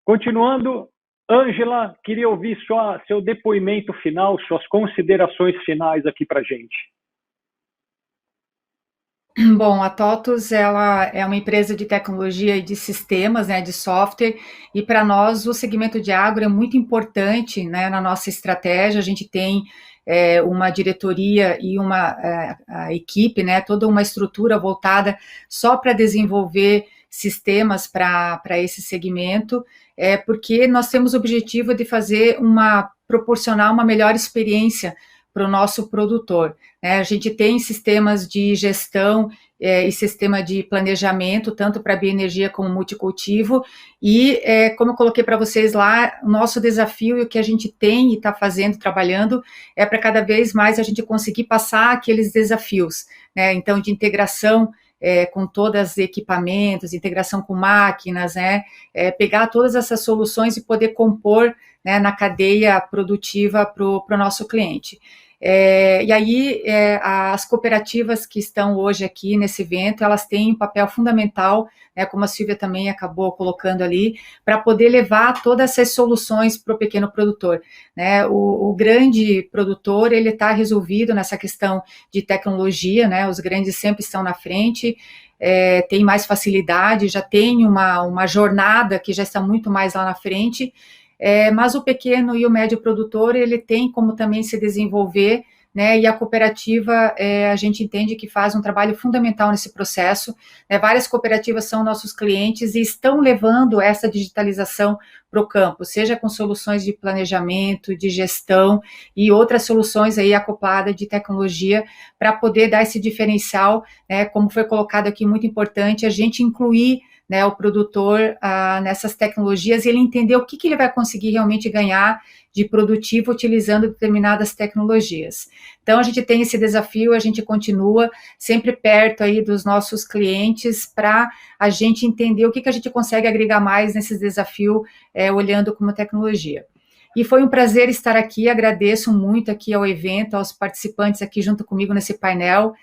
Continuando, Ângela, queria ouvir seu depoimento final, suas considerações finais aqui para a gente. Bom, a TOTUS ela é uma empresa de tecnologia e de sistemas, né, de software, e para nós o segmento de agro é muito importante, né, na nossa estratégia. A gente tem uma diretoria e a equipe, né, toda uma estrutura voltada só para desenvolver sistemas para esse segmento, porque nós temos o objetivo de proporcionar uma melhor experiência para o nosso produtor. A gente tem sistemas de gestão e sistema de planejamento, tanto para bioenergia como multicultivo, e como eu coloquei para vocês lá, o nosso desafio e o que a gente tem e está fazendo, trabalhando, é para cada vez mais a gente conseguir passar aqueles desafios, né? Então, de integração com todos os equipamentos, integração com máquinas, né? Pegar todas essas soluções e poder compor, né, na cadeia produtiva para o nosso cliente. E aí, as cooperativas que estão hoje aqui nesse evento, elas têm um papel fundamental, né, como a Silvia também acabou colocando ali, para poder levar todas essas soluções para o pequeno produtor, né? O grande produtor, ele está resolvido nessa questão de tecnologia, né? Os grandes sempre estão na frente, tem mais facilidade, já tem uma jornada que já está muito mais lá na frente, mas o pequeno e o médio produtor, ele tem como também se desenvolver, né, e a cooperativa, a gente entende que faz um trabalho fundamental nesse processo, né? Várias cooperativas são nossos clientes e estão levando essa digitalização para o campo, seja com soluções de planejamento, de gestão e outras soluções aí acopladas de tecnologia para poder dar esse diferencial, né? Como foi colocado aqui, muito importante, a gente incluir, né, o produtor nessas tecnologias e ele entender o que ele vai conseguir realmente ganhar de produtivo utilizando determinadas tecnologias. Então, a gente tem esse desafio, a gente continua sempre perto aí dos nossos clientes para a gente entender o que a gente consegue agregar mais nesses desafios, olhando como tecnologia. E foi um prazer estar aqui, agradeço muito aqui ao evento, aos participantes aqui junto comigo nesse painel.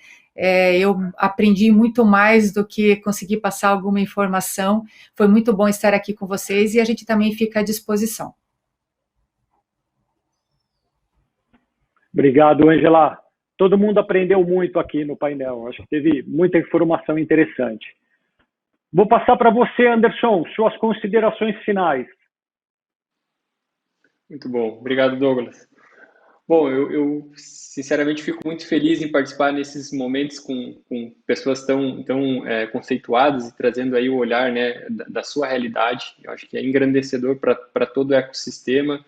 Eu aprendi muito mais do que conseguir passar alguma informação. Foi muito bom estar aqui com vocês e a gente também fica à disposição. Obrigado, Ângela. Todo mundo aprendeu muito aqui no painel. Acho que teve muita informação interessante. Vou passar para você, Anderson, suas considerações finais. Muito bom. Obrigado, Douglas. Bom, eu sinceramente fico muito feliz em participar nesses momentos com pessoas tão conceituadas e trazendo aí o olhar, né, da sua realidade. Eu acho que é engrandecedor para todo o ecossistema.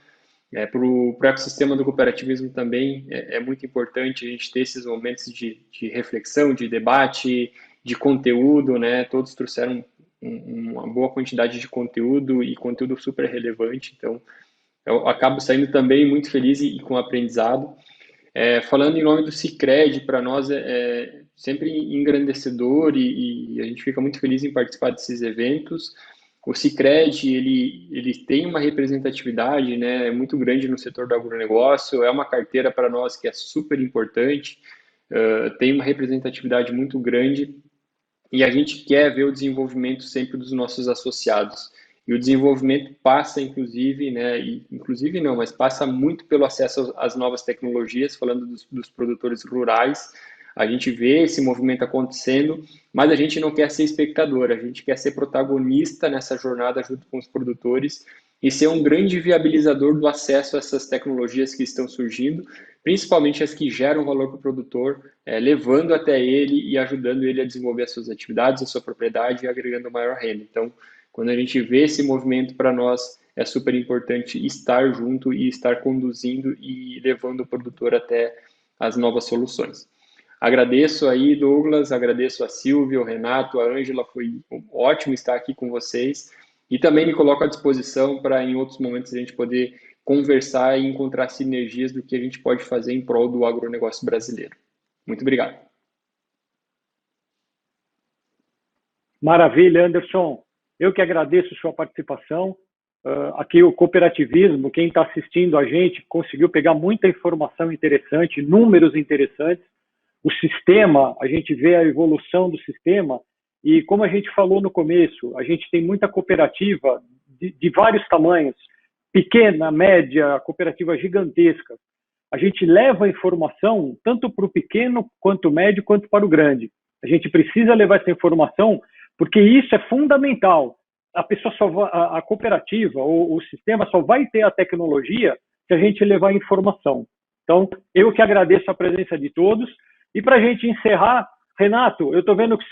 Para o ecossistema do cooperativismo também é muito importante a gente ter esses momentos de reflexão, de debate, de conteúdo, né? Todos trouxeram uma boa quantidade de conteúdo e conteúdo super relevante, então eu acabo saindo também muito feliz e com aprendizado. Falando em nome do Sicredi, para nós é sempre engrandecedor e a gente fica muito feliz em participar desses eventos. O Sicredi, ele tem uma representatividade, né, muito grande no setor do agronegócio, é uma carteira para nós que é super importante, tem uma representatividade muito grande e a gente quer ver o desenvolvimento sempre dos nossos associados. E o desenvolvimento passa, inclusive, né, inclusive não, mas passa muito pelo acesso às novas tecnologias, falando dos produtores rurais. A gente vê esse movimento acontecendo, mas a gente não quer ser espectador, a gente quer ser protagonista nessa jornada junto com os produtores e ser um grande viabilizador do acesso a essas tecnologias que estão surgindo, principalmente as que geram valor para o produtor, levando até ele e ajudando ele a desenvolver as suas atividades, a sua propriedade e agregando maior renda. Então, quando a gente vê esse movimento, para nós é super importante estar junto e estar conduzindo e levando o produtor até as novas soluções. Agradeço aí, Douglas, agradeço a Silvia, o Renato, a Ângela, foi ótimo estar aqui com vocês e também me coloco à disposição para em outros momentos a gente poder conversar e encontrar sinergias do que a gente pode fazer em prol do agronegócio brasileiro. Muito obrigado. Maravilha, Anderson. Eu que agradeço sua participação. Aqui o cooperativismo, quem está assistindo a gente, conseguiu pegar muita informação interessante, números interessantes. O sistema, a gente vê a evolução do sistema e, como a gente falou no começo, a gente tem muita cooperativa de vários tamanhos, pequena, média, cooperativa gigantesca. A gente leva a informação tanto para o pequeno, quanto o médio, quanto para o grande. A gente precisa levar essa informação porque isso é fundamental. A pessoa a cooperativa ou o sistema só vai ter a tecnologia se a gente levar a informação. Então, eu que agradeço a presença de todos. E para a gente encerrar, Renato, eu estou vendo que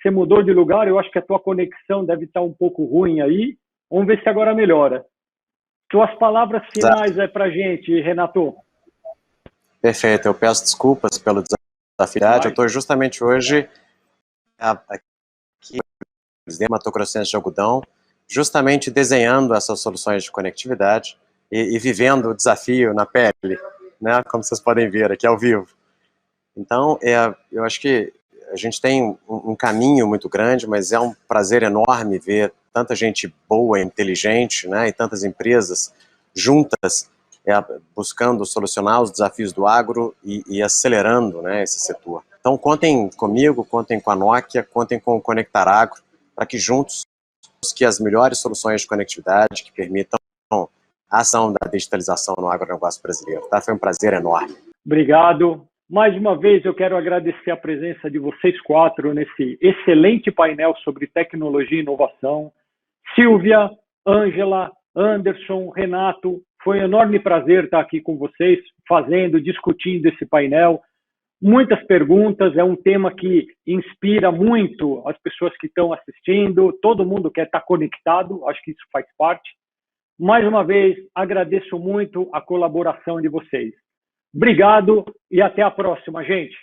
você mudou de lugar, eu acho que a tua conexão deve estar um pouco ruim aí. Vamos ver se agora melhora. Suas palavras finais aí para a gente, Renato. Perfeito, eu peço desculpas pelo desafio. Eu estou justamente hoje aqui no Mato Grossense de Algodão, justamente desenhando essas soluções de conectividade e vivendo o desafio na pele, né? Como vocês podem ver aqui ao vivo. Então, eu acho que a gente tem um caminho muito grande, mas é um prazer enorme ver tanta gente boa, inteligente, né, e tantas empresas juntas buscando solucionar os desafios do agro e acelerando, né, esse setor. Então, contem comigo, contem com a Nokia, contem com o Conectar Agro, para que juntos busquem as melhores soluções de conectividade que permitam a ação da digitalização no agronegócio brasileiro. Tá? Foi um prazer enorme. Obrigado. Mais uma vez, eu quero agradecer a presença de vocês quatro nesse excelente painel sobre tecnologia e inovação. Silvia, Ângela, Anderson, Renato, foi um enorme prazer estar aqui com vocês, discutindo esse painel. Muitas perguntas, é um tema que inspira muito as pessoas que estão assistindo, todo mundo quer estar conectado, acho que isso faz parte. Mais uma vez, agradeço muito a colaboração de vocês. Obrigado e até a próxima, gente.